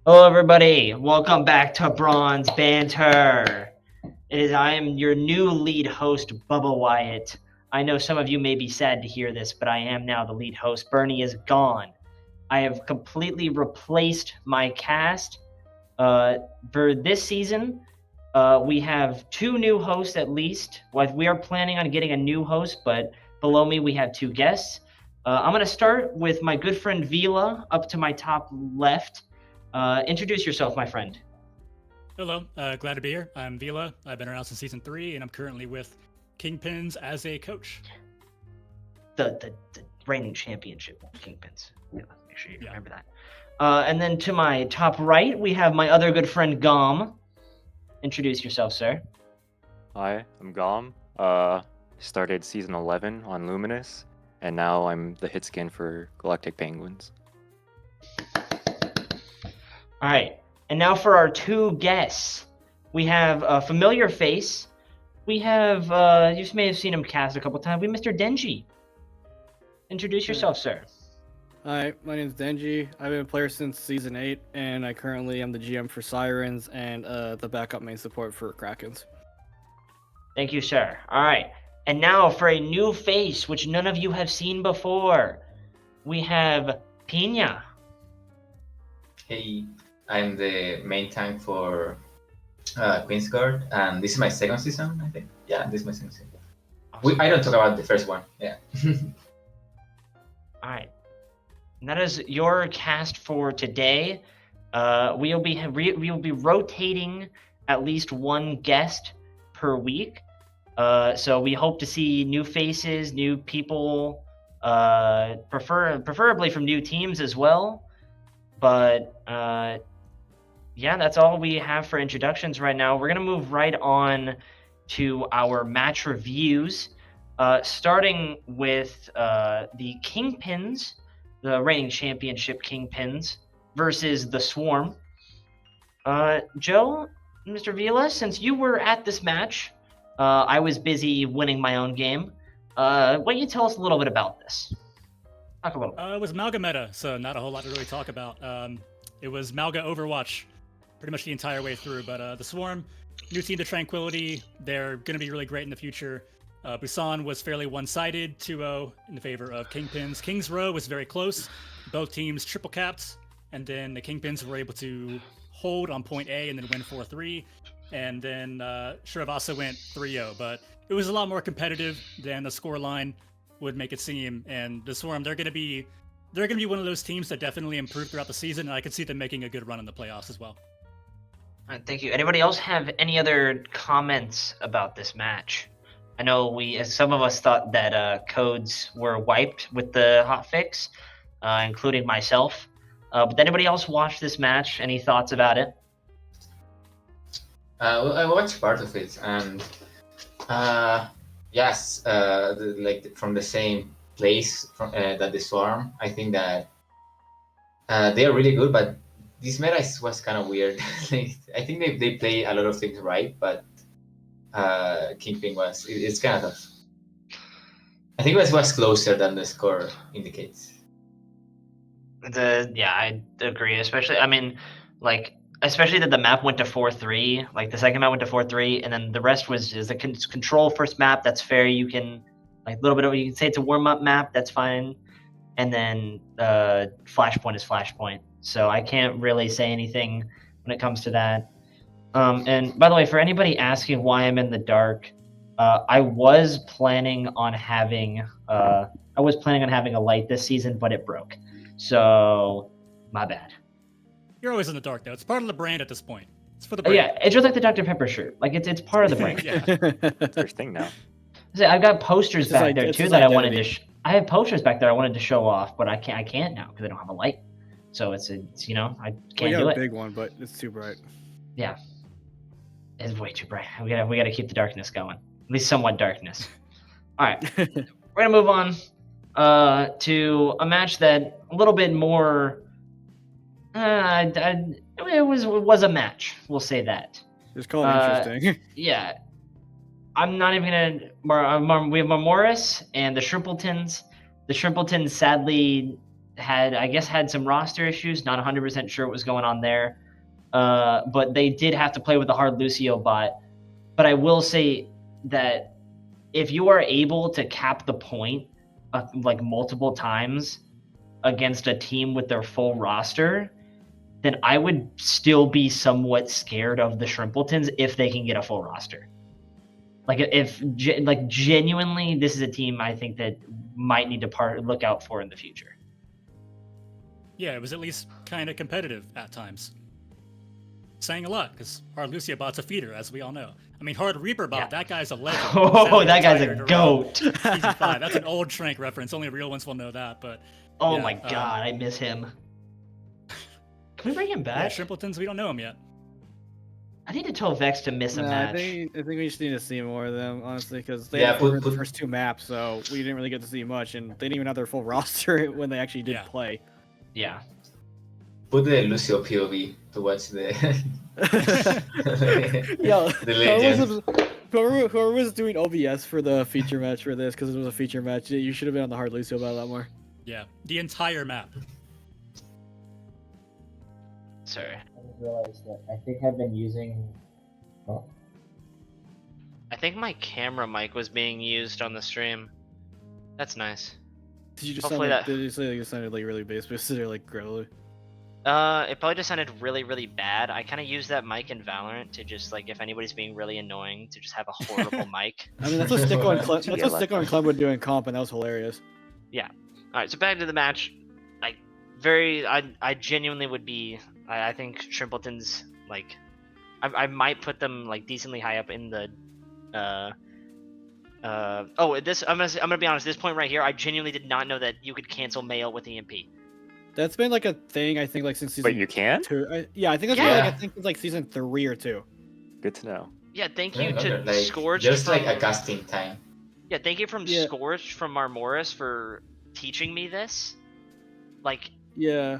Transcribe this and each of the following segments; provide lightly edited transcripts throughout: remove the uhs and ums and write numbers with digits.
Hello, everybody. Welcome back to Bronze Banter. I am your new lead host, Bubba Wyatt. I know some of you may be sad to hear this, but I am now the lead host. Bernie is gone. I have completely replaced my cast. For this season, we have two new hosts at least. Well, we are planning on getting a new host, but below me we have two guests. I'm going to start with my good friend Vila up to my top left. Introduce yourself, my friend. Hello, glad to be here. I'm Vila. I've been around since season 3, and I'm currently with Kingpins as a coach. The reigning championship Kingpins. Yeah, make sure you remember that. And then to my top right, we have my other good friend Gom. Introduce yourself, sir. Hi, I'm Gom. Started season 11 on Luminous, and now I'm the hit skin for Galactic Penguins. All right, and now for our two guests, we have a familiar face. We have you may have seen him cast a couple times. We Mr. Denji. Introduce yourself, sir. Hi, my name is Denji. I've been a player since season 8, and I currently am the GM for Sirens and the backup main support for Krakens. Thank you, sir. All right, and now for a new face, which none of you have seen before, we have Pina. Hey, I'm the main tank for Queen's Guard, and this is my second season, I think. Yeah, this is my second season. I don't talk about the first one. Yeah. All right. And that is your cast for today. We will be rotating at least one guest per week. So we hope to see new faces, new people, preferably from new teams as well. But yeah, that's all we have for introductions right now. We're gonna move right on to our match reviews, starting with the Kingpins, the reigning championship Kingpins, versus the Swarm. Joe, Mr. Vila, since you were at this match, I was busy winning my own game. Why don't you tell us a little bit about this? Talk a little bit. It was Malga meta, so not a whole lot to really talk about. It was Malga Overwatch pretty much the entire way through, but the Swarm, new team to Tranquility, they're going to be really great in the future. Busan was fairly one-sided, 2-0 in favor of Kingpins. King's Row was very close. Both teams triple capped, and then the Kingpins were able to hold on point A and then win 4-3. And then Shiravasa went 3-0, but it was a lot more competitive than the scoreline would make it seem. And the Swarm, they're going to be one of those teams that definitely improve throughout the season, and I could see them making a good run in the playoffs as well. All right, thank you. Anybody else have any other comments about this match? I know some of us thought that codes were wiped with the hotfix, including myself. But did anybody else watch this match? Any thoughts about it? Well, I watched part of it, and yes, from the same place that the Swarm. I think that they are really good, but this meta was kind of weird. I think they play a lot of things right, but Kingpin it's kind of tough. I think it was closer than the score indicates. Yeah, I agree. Especially that the map went to 4-3. Like the second map went to 4-3, and then the rest is a control first map. That's fair. You can a little bit of, you can say it's a warm up map. That's fine. And then Flashpoint is Flashpoint. So I can't really say anything when it comes to that. And by the way, for anybody asking why I'm in the dark, I was planning on having a light this season, but it broke. So my bad. You're always in the dark, though. It's part of the brand at this point. It's for the brand. Yeah, it's just like the Dr. Pepper shirt. Like it's part of the brand. Yeah. It's their thing now. I've got posters back there too that I wanted to. I have posters back there I wanted to show off, but I can't now because I don't have a light. So it's I can't do it. A big one, but it's too bright. Yeah, it's way too bright. We gotta keep the darkness going, at least somewhat darkness. All right, we're gonna move on to a match that a little bit more. It was a match. We'll say that. Just call it interesting. Yeah. I'm not even gonna. We have Morris and the Shrimpletons. The Shrimpletons sadly had some roster issues. Not 100% sure what was going on there. But they did have to play with the hard Lucio bot. But I will say that if you are able to cap the point like multiple times against a team with their full roster, then I would still be somewhat scared of the Shrimpletons if they can get a full roster. Like genuinely, this is a team I think that might need to look out for in the future. Yeah, it was at least kind of competitive at times. Saying a lot, because Hard Lucio bot's a feeder, as we all know. I mean, Hard Reaper bot, that guy's a legend. Oh, that guy's a goat. Season 5, that's an old Trank reference. Only real ones will know that, but... Oh my god, I miss him. Can we bring him back? Yeah, Shrimpletons, we don't know him yet. I need to tell Vex to miss a match. I think we just need to see more of them, honestly, because they had the first 2 maps, so we didn't really get to see much, and they didn't even have their full roster when they actually did play. Yeah. Put the Lucio POV to watch the the legend. Whoever was doing OBS for the feature match for this, because it was a feature match, you should have been on the hard Lucio about a lot more. Yeah, the entire map. Sorry. I just realized that I think I've been using. Oh. I think my camera mic was being used on the stream. That's nice. Did you just Hopefully sound like, did you say like it sounded like really bass boosted or like gravelly? It probably just sounded really, really bad. I kind of use that mic in Valorant to just like if anybody's being really annoying to just have a horrible mic. I mean that's what Sticko and Clem would do in comp, and that was hilarious. Yeah. All right, so back to the match. I genuinely would be. I think Shrimpletons like, I might put them like decently high up in the. I'm gonna be honest. This point right here, I genuinely did not know that you could cancel mail with EMP. That's been like a thing I think like since season. Wait, you can? 2. Yeah, I think that's been, like I think it's like season 3 or 2. Good to know. Yeah, thank you to like, Scorch. Just like a casting time. Yeah, thank you from Scorch from Marmoris for teaching me this. Like. Yeah.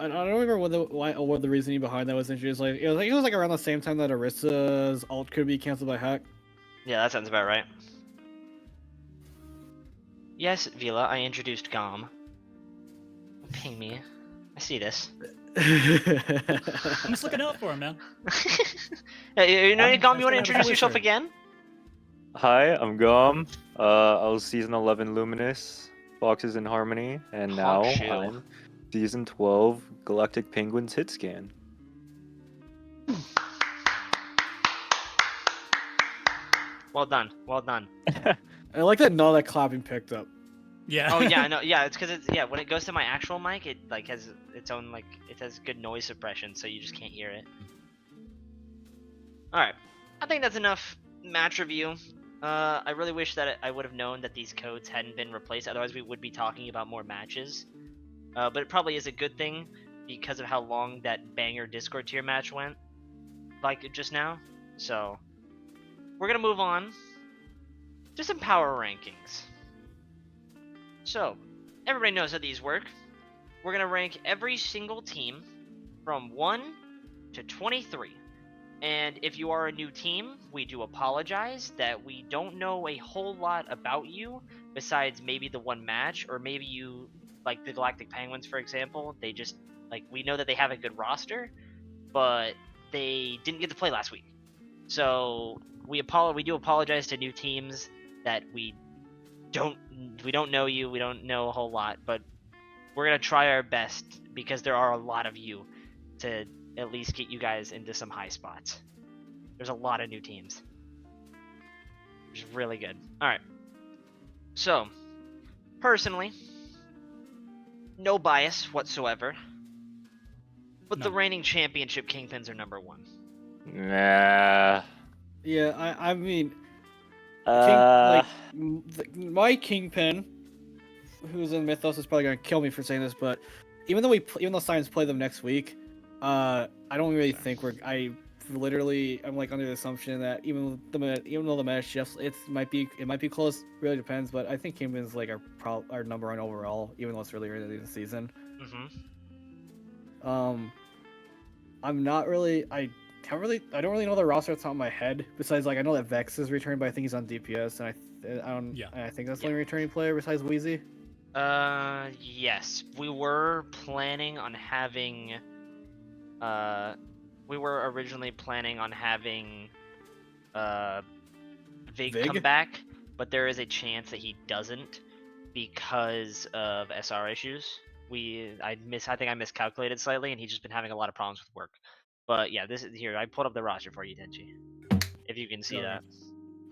I don't remember what the reasoning behind that was introduced. Like it was like around the same time that Arissa's ult could be canceled by hack. Yeah, that sounds about right. Yes, Vila, I introduced Gom. Ping me. I see this. I'm just looking out for him, man. You know, Gom, you want to introduce yourself again? Hi, I'm Gom. I was season 11 Luminous, Foxes in Harmony, and now I'm season 12 Galactic Penguins hit scan. Well done, well done. I like that none of that clapping picked up. Yeah. Oh yeah, no, yeah, it's because when it goes to my actual mic, it like has its own like it has good noise suppression, so you just can't hear it. All right, I think that's enough match review. I really wish that I would have known that these codes hadn't been replaced. Otherwise, we would be talking about more matches. But it probably is a good thing because of how long that banger Discord tier match went, like just now. So we're gonna move on to some power rankings. So everybody knows how these work. We're gonna rank every single team from 1 to 23. And if you are a new team, we do apologize that we don't know a whole lot about you besides maybe the one match, or maybe you, like the Galactic Penguins, for example, they just, like, we know that they have a good roster, but they didn't get to play last week. So we do apologize to new teams that we don't know you, we don't know a whole lot, but we're gonna try our best because there are a lot of you to at least get you guys into some high spots. There's a lot of new teams, which is really good. All right. So, personally, no bias whatsoever, but the reigning championship Kingpins are number 1. Nah. Yeah, I mean, my Kingpin, who's in Mythos, is probably gonna kill me for saying this, but even though Science play them next week, I don't really think I'm like under the assumption that even though the meta shifts, it might be close. Really depends, but I think Kingpin's like our number 1 overall, even though it's really early in the season. I'm not really. I don't really know the roster off the top of my head. Besides, like I know that Vex is returning, but I think he's on DPS, and I think that's the only returning player besides Wheezy. Yes, we were planning on having. We were originally planning on having. Vig come Vig? back, but there is a chance that he doesn't because of SR issues. I think I miscalculated slightly, and he's just been having a lot of problems with work. But yeah, this is here. I pulled up the roster for you, Denji. If you can see that.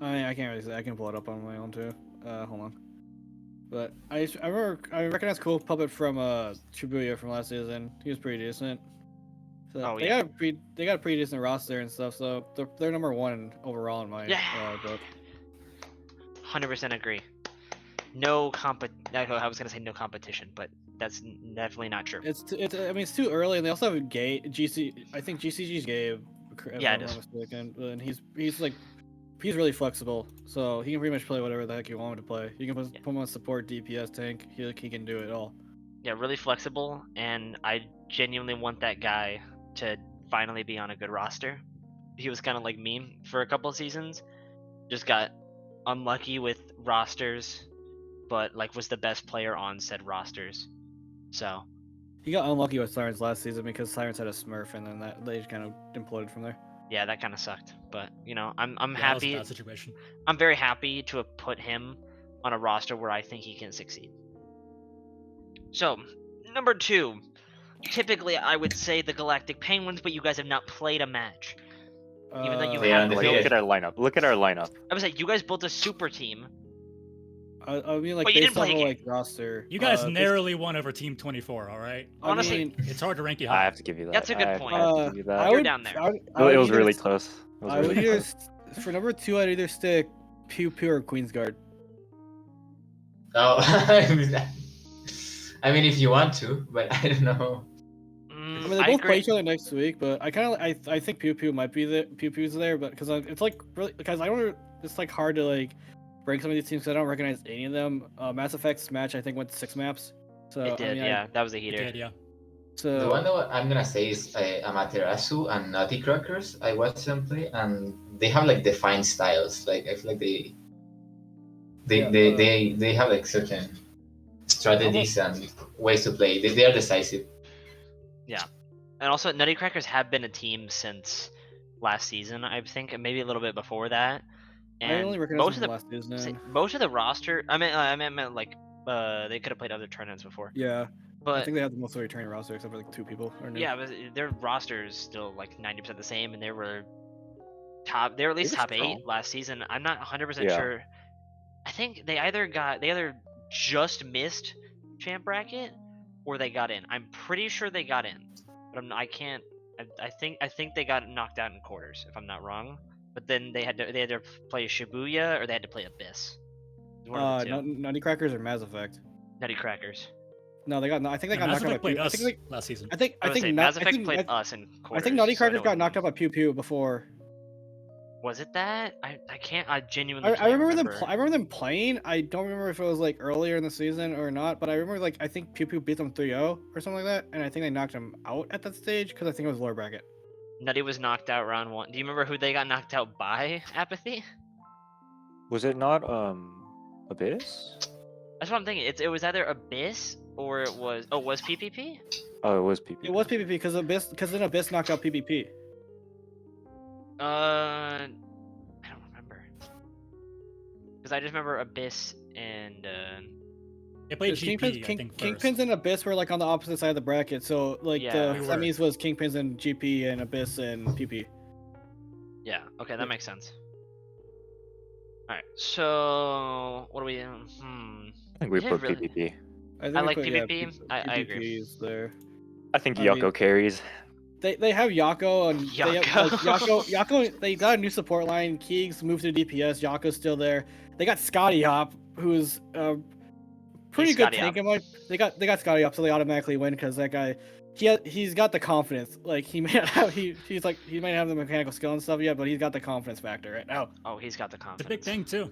I can't really say. I can pull it up on my own too. Hold on. But I recognize Cool Puppet from Shibuya from last season. He was pretty decent. So Oh, they yeah. got a pretty decent roster and stuff. So they're number one overall in my book. 100% agree. No I was gonna say no competition, but that's definitely not true. I mean, it's too early, and they also have GC. I think GCG's Gabe. If Yeah, I'm it not is. mistaken. And he's really flexible, so he can pretty much play whatever the heck you want him to play. You can put him on support, DPS, tank. He can do it all. Yeah, really flexible, and I genuinely want that guy to finally be on a good roster. He was kind of like me for a couple of seasons. Just got unlucky with rosters, but like was the best player on said rosters. So He got unlucky with Sirens last season because Sirens had a Smurf, and then they just kind of imploded from there. yeah, that kind of sucked. But you know, I'm Yeah, that was a happy. bad situation. I'm very happy to have put him on a roster where I think he can succeed. So, number 2. Typically, I would say the Galactic Penguins, but you guys have not played a match. Even though you They have are Look undefeated. at our lineup. Look at our lineup. I was like, you guys built a super team. I mean, like But you didn't based off play of a like roster. You guys narrowly won over Team 24. All right. Honestly, I mean, It's hard to rank you I high. have to give you that. That's a good I point. have to give you that. You're down there. It was really close. It was I would really either close. for number 2, I'd either stick Pew Pew or Queensguard. Oh, I mean, if you want to, but I don't know. I mean, they both play each other next week, but I think Pew Pew might be Pew Pew's there, but because it's like really because I don't it's like hard to like rank some of these teams because I don't recognize any of them. Mass Effect's match I think went 6 maps, so It did, I mean, yeah. That was a You heater. did, yeah. So The one that I'm gonna say is Amaterasu and Nutty Crackers. I watched them play, and they have like defined styles. Like I feel like they have like certain strategies and ways to play. They are decisive. Yeah. And also, Nutty Crackers have been a team since last season, I think, and maybe a little bit before that. And I only recognize most them of from the last season. most of the roster, I meant like they could have played other tournaments before. Yeah, But I think they have the most returning roster except for like 2 people. Or new. yeah, but their roster is still like 90% the same, and they were at least were top strong. 8 last season. I'm not 100% Yeah. sure. I think they either just missed champ bracket or they got in. I'm pretty sure they got in, but I can't. I think they got knocked out in quarters if I'm not wrong. But then they had to play Shibuya or they had to play Abyss. It was one of the two. Nutty Crackers or Mass Effect. Nutty Crackers. No, they got. I think they got Mass knocked out Effect by played Pew. I us think last season. I think Mass Effect played us in quarters. I think Nutty so I Crackers know got what knocked you out by Pew Pew before. mean. Was it that? I can't. I genuinely can't I remember remember. them. I remember them playing. I don't remember if it was like earlier in the season or not, but I remember like I think Pew Pew beat them 3-0 or something like that, and I think they knocked them out at that stage because I think it was lower bracket. Nutty was knocked out round 1. Do you remember who they got knocked out by? Apathy. Was it not Abyss? That's what I'm thinking. It was either Abyss or it was PPP? Oh, it was PP. It was PvP because then Abyss knocked out PvP. I don't remember. Because I just remember Abyss and They played Because GP, I think, first. Kingpins and Abyss were like on the opposite side of the bracket, so like Yeah, the we were. semis was Kingpins and GP and Abyss and PP. yeah. Okay, that makes sense. All right. So what do we? I think we We didn't put really- PPP. I I like we put- yeah, PvP. I agree. PvP is there. I think I Yoko mean- carries. They have Yako and they have, like, Yako. They got a new support line. Keegs moved to DPS. Yako's still there. They got Scotty Hop, who's pretty He's good Scotty tank. They got Scotty Hop, so they automatically win because that guy, he's got the confidence. Like he may not have he might have the mechanical skill and stuff yet, but he's got the confidence factor right now. Oh, he's got the It's confidence. a big thing too.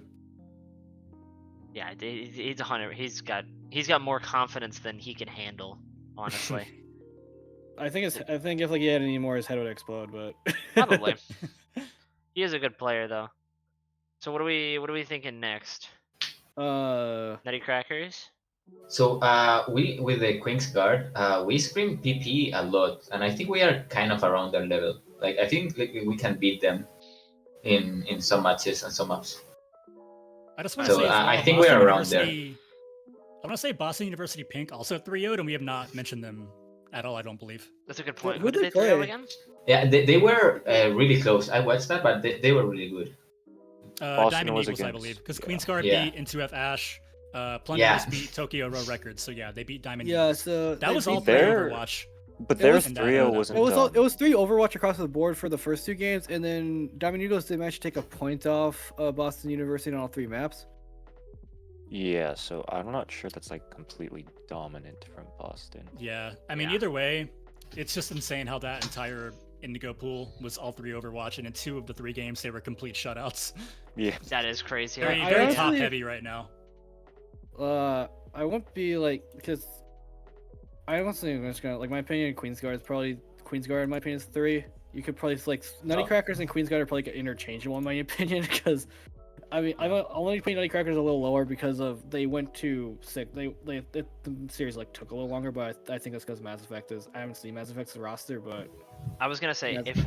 Yeah, he's 100. He's got more confidence than he can handle. Honestly, I think if like he had any more, his head would explode. But probably. He is a good player though. So what are we thinking next? uh, Nutty Crackers. So we with the Queen's Guard, we scream PP a lot, and I think we are kind of around their level. Like I think like, we can beat them in some matches and some maps. I just want to So say as well, I think Boston we're around there. University. I want to say Boston University Pink also 3-0'd, and we have not mentioned them at all. I don't believe. That's a good point. Who Who did they they 3-0 play? again? Yeah, they were really close. I watched that, but they were really good. Boston Diamond was Eagles, I against- believe, because yeah. Queen's Guard Yeah. beat N2F Ash. Plunders Yeah. beat Tokyo Row Records, so yeah, they beat Diamond Yeah, Eagles. so That they was all beat- three They're- Overwatch. But It their was- 3-0 It wasn't It was done. it was 3 Overwatch across the board for the first 2 games, and then Diamond Eagles did manage to take a point off Boston University on all 3 maps. Yeah, so I'm not sure that's like completely dominant from Boston. Yeah, I mean, Yeah. either way, it's just insane how that entire Indigo pool was all 3 Overwatch, and in 2 of the 3 games they were complete shutouts. Yeah. That is crazy. Very, I very honestly- top heavy right now. I won't be like, because I honestly am just gonna, like, my opinion, Queen's Guard is probably, Queen's Guard in my opinion is 3. You could probably like Nuttycrackers and Queen's Guard are probably interchangeable in my opinion, because I mean I'm only putting Nuttycrackers a little lower because of they went to 6. The series like took a little longer, but I think that's because Mass Effect is, I haven't seen Mass Effect's roster, but I was gonna say That's-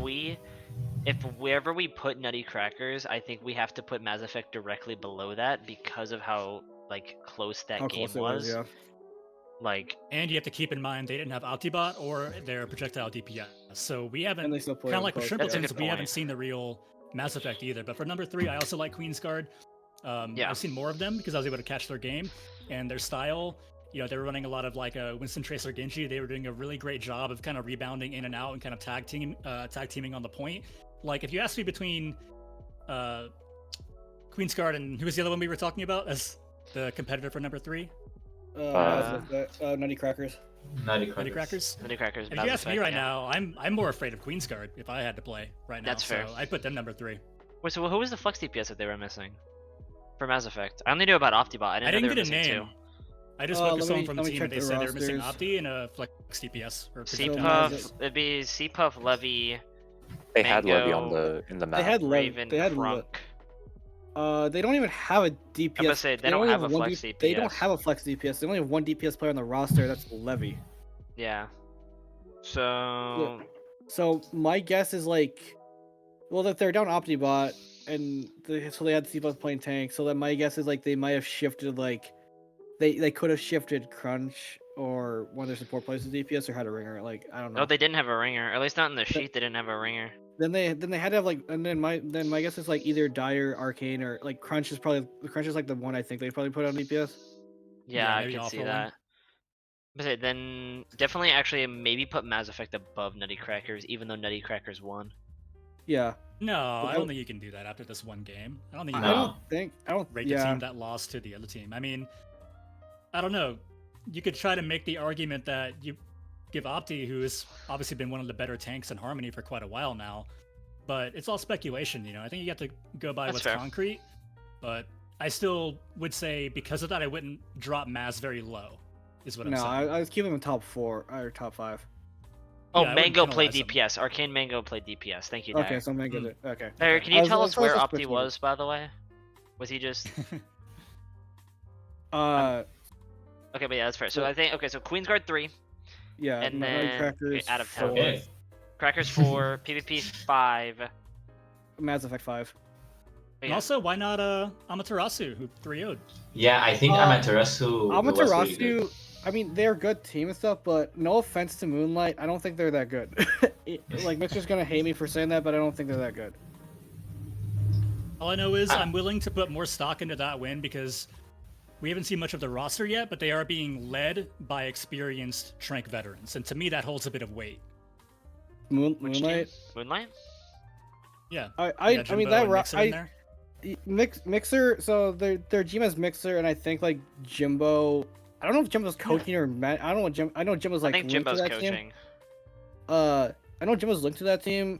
if wherever we put Nutty Crackers, I think we have to put Mass Effect directly below that because of how like close that how game close it was. yeah. Like And you have to keep in mind they didn't have Optibot or their projectile DPS, so we haven't. And they still play Kind of on like with both, That's a yeah. Shrimpletons, good we haven't point. seen the real Mass Effect either. But for number 3, I also like Queen's Guard. Yeah. I've seen more of them because I was able to catch their game and their style. You know, they were running a lot of like a Winston Tracer Genji. They were doing a really great job of kind of rebounding in and out and kind of tag teaming on the point. Like if you ask me between Queen's Guard and who was the other one we were talking about as the competitor for number 3? Nuttycrackers. Nutty Nutty Crackers. Crackers. Nutty Crackers. If Mass you ask me Effect, right yeah. now, I'm more afraid of Queen's Guard if I had to play right now. That's fair. So I put them number 3. Wait, so who was the Flex DPS that they were missing for Mass Effect? I only knew about Optibot. I I didn't know didn't they were get a missing name. I just let spoke to someone me- from let the me team and check they the said they were missing rosters. Opti and a Flex DPS. Or two. projectile. C-Puff, it'd be C-Puff, Levy, They had Levy Mango, on in the map. They had Raven, they had Crunk. They don't even have a DPS. gonna say, they don't only have a one flex They don't DPS. have a flex DPS. They only have one DPS player on the roster. That's Levy. Yeah. So So my guess is like, well, that they're down Optibot, and so they had C-Plus playing tank. So that my guess is like they might have shifted like, they could have shifted Crunch or one of their support players to DPS or had a ringer. Like I don't know. no, they didn't have a ringer. Or at least not in the sheet. They didn't have a ringer. Then they had to have like, and then my guess is like either Dire, Arcane, or like Crunch is like the one I think they probably put on DPS. Yeah, Yeah, I maybe could off see for one. that. But say, then definitely actually maybe put Mass Effect above Nutty Crackers, even though Nutty Crackers won. Yeah, No, I I- don't think you can do that after this one game. I don't think you I can No. don't rate the yeah. team that lost to the other team. I mean, I don't know. You could try to make the argument that you give Opti, who has obviously been one of the better tanks in Harmony for quite a while now, but it's all speculation, you know. I think you have to go by That's what's fair. concrete, but I still would say because of that, I wouldn't drop Maz very low, is what I'm No, saying. I was keeping them top 4 or top 5. Oh, Yeah, I wouldn't Mango played penalize them. DPS. Arcane Mango played DPS. Thank you, Dyer. Okay, so I'm gonna get it. Okay. Dyer, can I you was- tell I us was where also Opti switching was, by the way? Was he just Uh, okay? But yeah, that's fair. So I think okay. So Queen's Guard 3, yeah. and Nutty then Crackers okay, out of 10. Okay. Crackers 4, PvP 5. Mass Effect 5. And also, why not Amaterasu, who 3-0'd? Yeah, I think Amaterasu. was really Amaterasu. good. I mean, they're a good team and stuff, but no offense to Moonlight, I don't think they're that good. Like, Mixer's gonna hate me for saying that, but I don't think they're that good. All I know is I'm willing to put more stock into that win because we haven't seen much of the roster yet, but they are being led by experienced Trank veterans, and to me that holds a bit of weight. Which Moonlight. team? Moonlight? Yeah. I You got I mean Jimbo that and Mixer in there. Mixer. So their GM is Mixer, and I think like Jimbo. I don't know if Jimbo's coaching or I don't know what Jim. I know Jimbo's like I think linked to Jimbo's that team. coaching. I know Jimbo's linked to that team,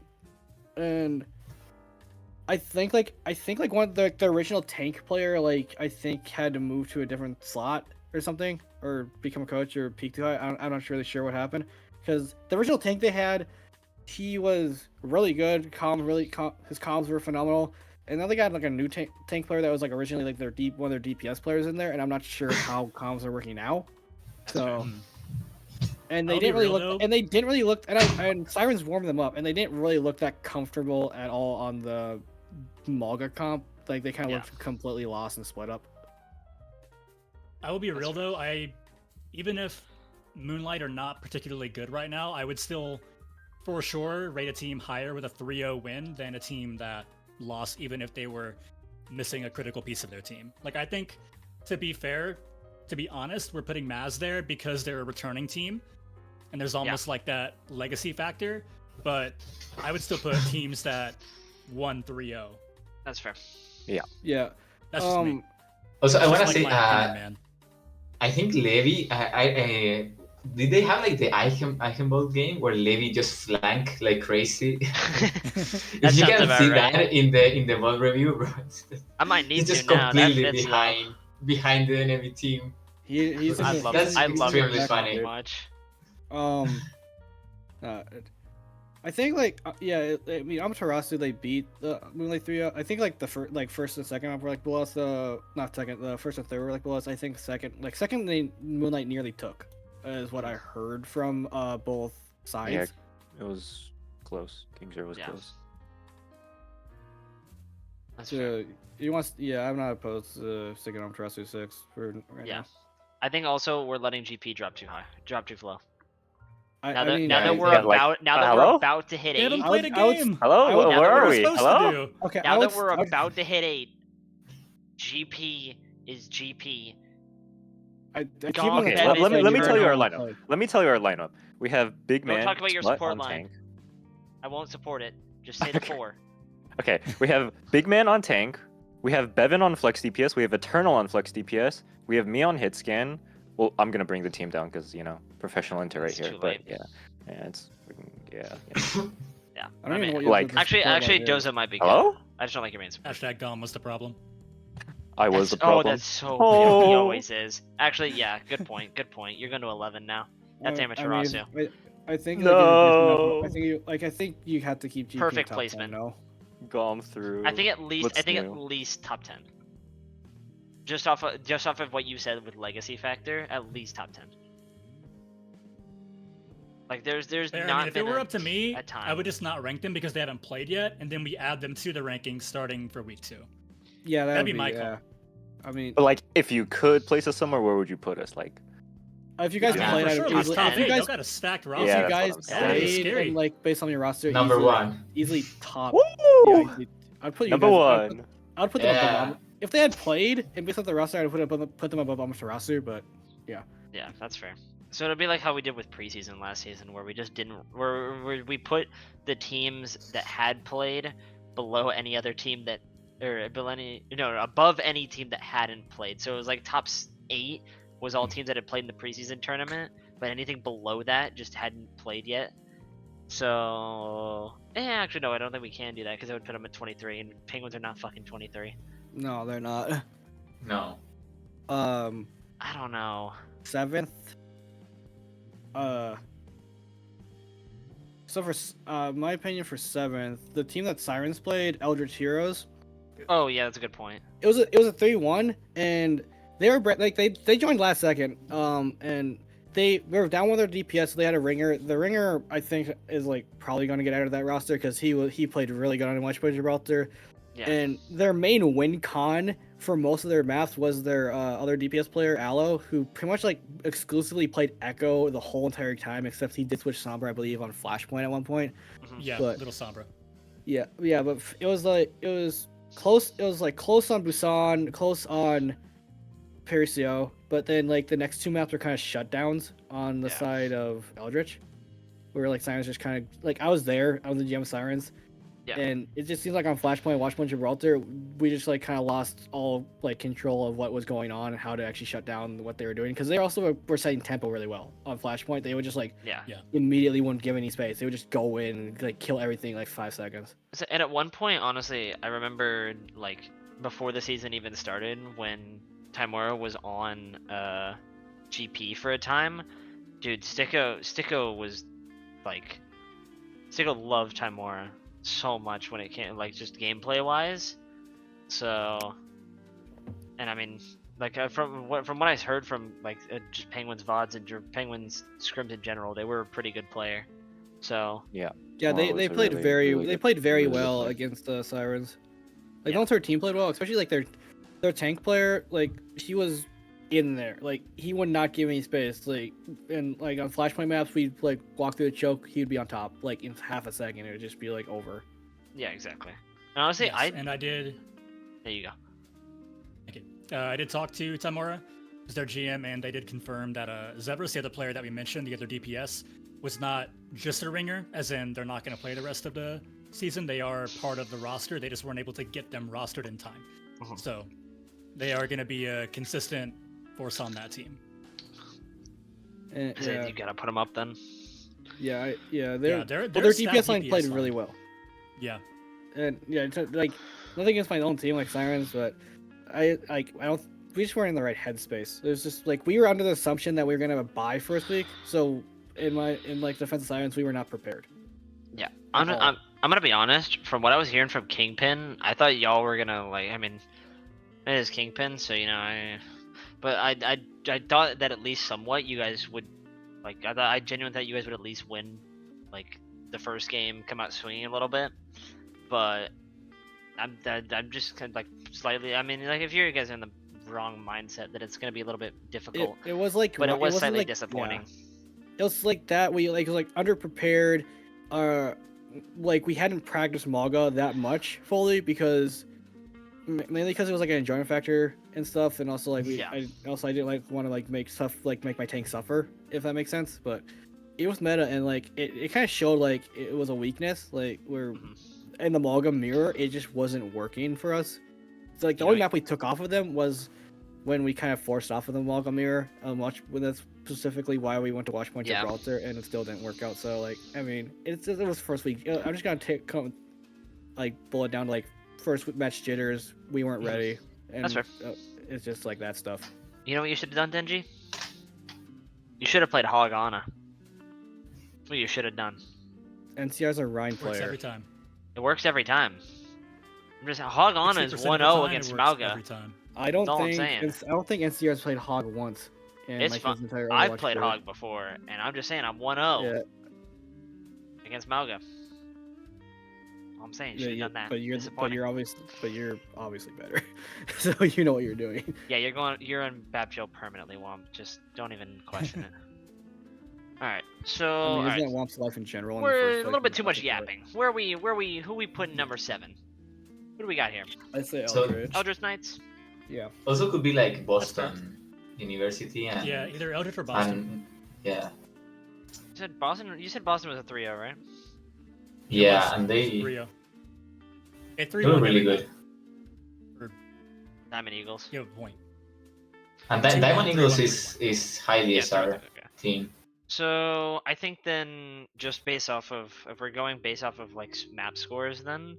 and I think like one of the original tank player like I think had to move to a different slot or something or become a coach or peak too high. I'm not really sure what happened because the original tank they had, he was really good. His comms were phenomenal, and now they got like a new tank player that was like originally like one of their DPS players in there, and I'm not sure how comms are working now. So, and they I'll didn't be really real, look, though. and they didn't really look, and Sirens warmed them up, and they didn't really look that comfortable at all on the Malga comp. Like they kind of looked completely lost and split up. I will be real though. Even if Moonlight are not particularly good right now, I would still, for sure, rate a team higher with a 3-0 win than a team that lost, even if they were missing a critical piece of their team. Like I think, to be fair, to be honest, we're putting Maz there because they're a returning team, and there's almost like that legacy factor. But I would still put teams that won 3-0. That's fair. Yeah. That's just me. Also, I That's want to just say, my opinion, man. I think Levi, did they have like the Eichenbolt game where Levi just flank like crazy? If That you sounds can about see right. that in the ball review, bro, I might need he's just to now. That completely fits though. behind the enemy team. He's I in love That's it. I love it extremely so funny. much. I think like I mean Amaterasu they beat the Moonlight 3. I think like the first and second were like below us. Not second, the first and third were like below us. I think second they Moonlight nearly took, is what I heard from both sides. Yeah, it was close. King Zero was close. That's fair. I'm not opposed to sticking Amaterasu 6 for right now. I think also we're letting GP drop too high, drop too low. I mean, now that we're hello? about to hit They 8. haven't played a I would- game. Hello, Now where that are we're we? supposed Hello. to do. Okay, Now that we're about to hit 8, GP is GP. I keep Gong on Okay, Bed let is me tell you our eternal. lineup. Let me tell you our lineup. We have Big Don't Man talk about your Smut support on line. tank. I won't support it. Just say the Okay. 4. Okay, we have Big Man on tank. We have Bevan on flex DPS. We have Eternal on flex DPS. We have me on hit scan. Well, I'm gonna bring the team down because professional inter right It's here. too But late. it's Yeah. I don't even know what Like- your support line Actually, is. Doza might be good. Hello? I just don't like your main support. Hashtag Gom was the problem. I was the Oh, problem. that's so Oh. He always is. Actually, yeah, good point. Good point. You're going to 11 now. That's Amaterasu. I think No. I think you have to keep GP Perfect top placement. 10, no? Gone through. I think at least What's at new? least top 10. Just off of what you said with legacy factor, at least top 10. Like there's Fair, not I mean, if it been were a- up to me, a time. I would just not rank them because they haven't played yet, and then we add them to the rankings starting for week 2. Yeah, That'd would be my call. I mean, But like, if you could place us somewhere, where would you put us? Like, if you guys Yeah, played, for I'd sure, easily, top if you 8. guys, Y'all got a stacked roster. if Yeah, you that's guys what I'm saying. That is played scary. and like based on your roster, Number easily, one. easily top. woo! Yeah, easily, I'd put you Number guys, one. I'd put them Yeah. above. If they had played and based on the roster, I'd put them above Amaterasu, but Yeah, that's fair. So it'll be like how we did with preseason last season, where we just didn't, where we put the teams that had played below any other team that, or above any team that hadn't played. So it was like top 8 was all teams that had played in the preseason tournament, but anything below that just hadn't played yet. So actually no, I don't think we can do that because it would put them at 23, and Penguins are not fucking 23. no, they're not. No. I don't know. 7th. So for my opinion, for 7th, the team that Sirens played, Eldritch Heroes, Oh yeah, that's a good point. it was a 3-1, and they were like they joined last second, and they were down with their DPS. So they had a ringer. The ringer, I think, is like probably going to get out of that roster because he played really good on West Gibraltar. Yeah. And their main win con for most of their maps was their other DPS player, Aloe, who pretty much like exclusively played Echo the whole entire time, except he did switch Sombra, I believe, on Flashpoint at one point. Yeah, But- little Sombra. Yeah, but it was close. It was like close on Busan, close on Percio, but then like the next 2 maps were kind of shutdowns on the Yeah. side of Eldritch, where like Sirens just kind of like I was there, I was the GM of Sirens. Yeah. And it just seems like on Flashpoint, Watchpoint Gibraltar, we just like kind of lost all like control of what was going on and how to actually shut down what they were doing because they also were setting tempo really well on Flashpoint. They would just like Yeah. immediately wouldn't give any space. They would just go in and like kill everything in, like 5 seconds. So, and at one point, honestly, I remember like before the season even started, when Timora was on GP for a time, dude, Sticko was like, Sticko loved Timora so much when it came like just gameplay wise. So, and I mean, like from what I heard from like just Penguins VODs and Penguins scrims in general, they were a pretty good player. So Yeah. Yeah, Tomorrow they was a played really, very really they good- played very really good well play. against the Sirens. Like Yeah. the entire team played well, especially like their tank player. Like he was in there. Like he would not give any space. Like and like on flashpoint maps, we'd like walk through the choke, he'd be on top. Like in half a second, it would just be like over. yeah, exactly. And honestly, Yes, and I did. there you go. Thank you. I did talk to Tamura, who's their GM, and they did confirm that Zebras, the other player that we mentioned, the other DPS, was not just a ringer, as in they're not going to play the rest of the season. They are part of the roster. They just weren't able to get them rostered in time. Mhm. So they are going to be a consistent force on that team. And, So yeah, you gotta put them up then. yeah, Yeah, their their stout DPS line DPS played line. really well. Yeah. And yeah, like nothing against my own team like Sirens, but I don't. We just weren't in the right headspace. It was just like we were under the assumption that we were gonna have a bye first week. So in like defense of Sirens, we were not prepared. Yeah, At all. I'm gonna be honest. From what I was hearing from Kingpin, I thought y'all were gonna like. I mean, it is Kingpin, so you know. But I thought that at least somewhat you guys would like. I genuinely thought you guys would at least win, like the first game, come out swinging a little bit. But I'm just kind of like slightly. I mean, like if you guys are in the wrong mindset, that it's gonna be a little bit difficult. It was like, but it was wasn't slightly like, disappointing. Yeah. It was like that. We like it was like underprepared. Like we hadn't practiced Maga that much fully because mainly because it was like an enjoyment factor and stuff, and also like Yeah. I didn't like want to like make my tank suffer, if that makes sense. But it was meta, and like it kind of showed like it was a weakness. Like we're in the Maga mirror, it just wasn't working for us. So like the only map we took off of them was when we kind of forced off of the Malcolm mirror. When that's specifically why we went to Watchpoint Yeah. Gibraltar, and it still didn't work out. So like, I mean, it was first week. I'm just gonna bullet down to like first match jitters. We weren't ready, and That's fair. It's just like that stuff. You know what you should have done, Denji? You should have played Hog Ana. That's what you should have done. NCR's a Rhine Works player. every time. It works every time. I'm just Hog Ana is 60% of 1-0 the time, against it works Malga. every time. I don't That's all I'm think saying. I don't think NCR's played Hog once. In It's like fun. his entire I've Overwatch played career. Hog before, and I'm just saying I'm 1-0 Yeah, against Malga. All I'm saying, you should have done that. but you're Disappointing. obviously better, so you know what you're doing. Yeah, you're in Bab Jail permanently, Womp. Just don't even question it. Alright, so I mean, alright. isn't that Womp's life in general? in the We're first a little place? bit too much yapping. Who we putting number 7? Who do we got here? I'd say So- Eldritch. Eldritch Knights? Yeah. Also could be like Boston University and Yeah, either Eldritch or Boston. and yeah, You said Boston was a 3-0, right? yeah, and they 3-0. Okay, they were 3-1 really every good. time. Diamond Eagles. You have a point. And 2-1, Diamond 3-1, Eagles is highly Yeah, SR okay. team. So I think then just based off of if we're going based off of like map scores, then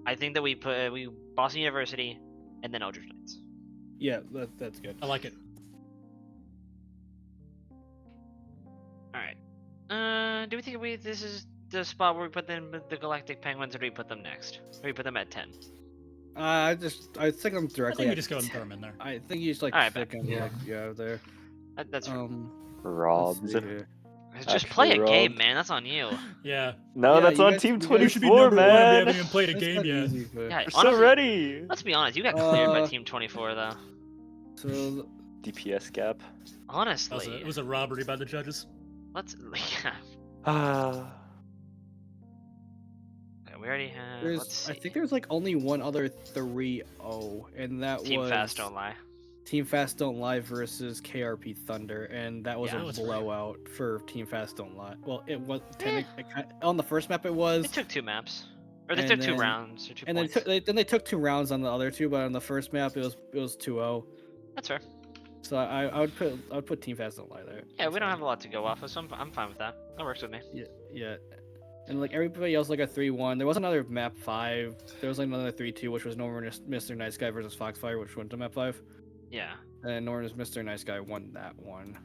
I think that we put Boston University and then Eldritch Knights. Yeah, that's good. I like it. All right. Do we think this is the spot where we put them the Galactic Penguins, or do we put them next? Or do we put them at 10? I stick them I directly. think we at just go and 10. throw them in there. I think you just like Alright, stick them Yeah. there. That's fair. Robs. let's see here. Just play a actually, game, Rob. man. That's on you. Yeah. No, Yeah, that's you on guys- Team you guys- We should be 24, number 1. We haven't man. even played a It's game not yet. easy, but- Yeah, We're so honestly, ready. let's be honest. You got cleared by Uh, Team 24, though. So DPS gap. Honestly, It was a robbery by the judges. let's. Yeah. Ah. Okay, we already have. Let's there's see. I think there's like only one other 3-0, and that Team was Fast Don't Lie. Team Fast Don't Lie versus KRP Thunder, and that was Yeah, a that's right. blowout for Team Fast Don't Lie. Well, it was on the first map it was, They took 2 maps, or they And took 2 then- rounds or 2 and then points. they took 2 rounds on the other 2, but on the first map it was 2-0. That's fair. So I would put Team Fast Don't Lie there. Yeah, we don't have a lot to go off of, so I'm fine with that. That works with me. Yeah. And like everybody else, like a 3-1. There was another map 5. There was like another 3-2, which was Norman Mr. Nice Guy versus Foxfire, which went to map 5. Yeah. And Norman Mr. Nice Guy won that one.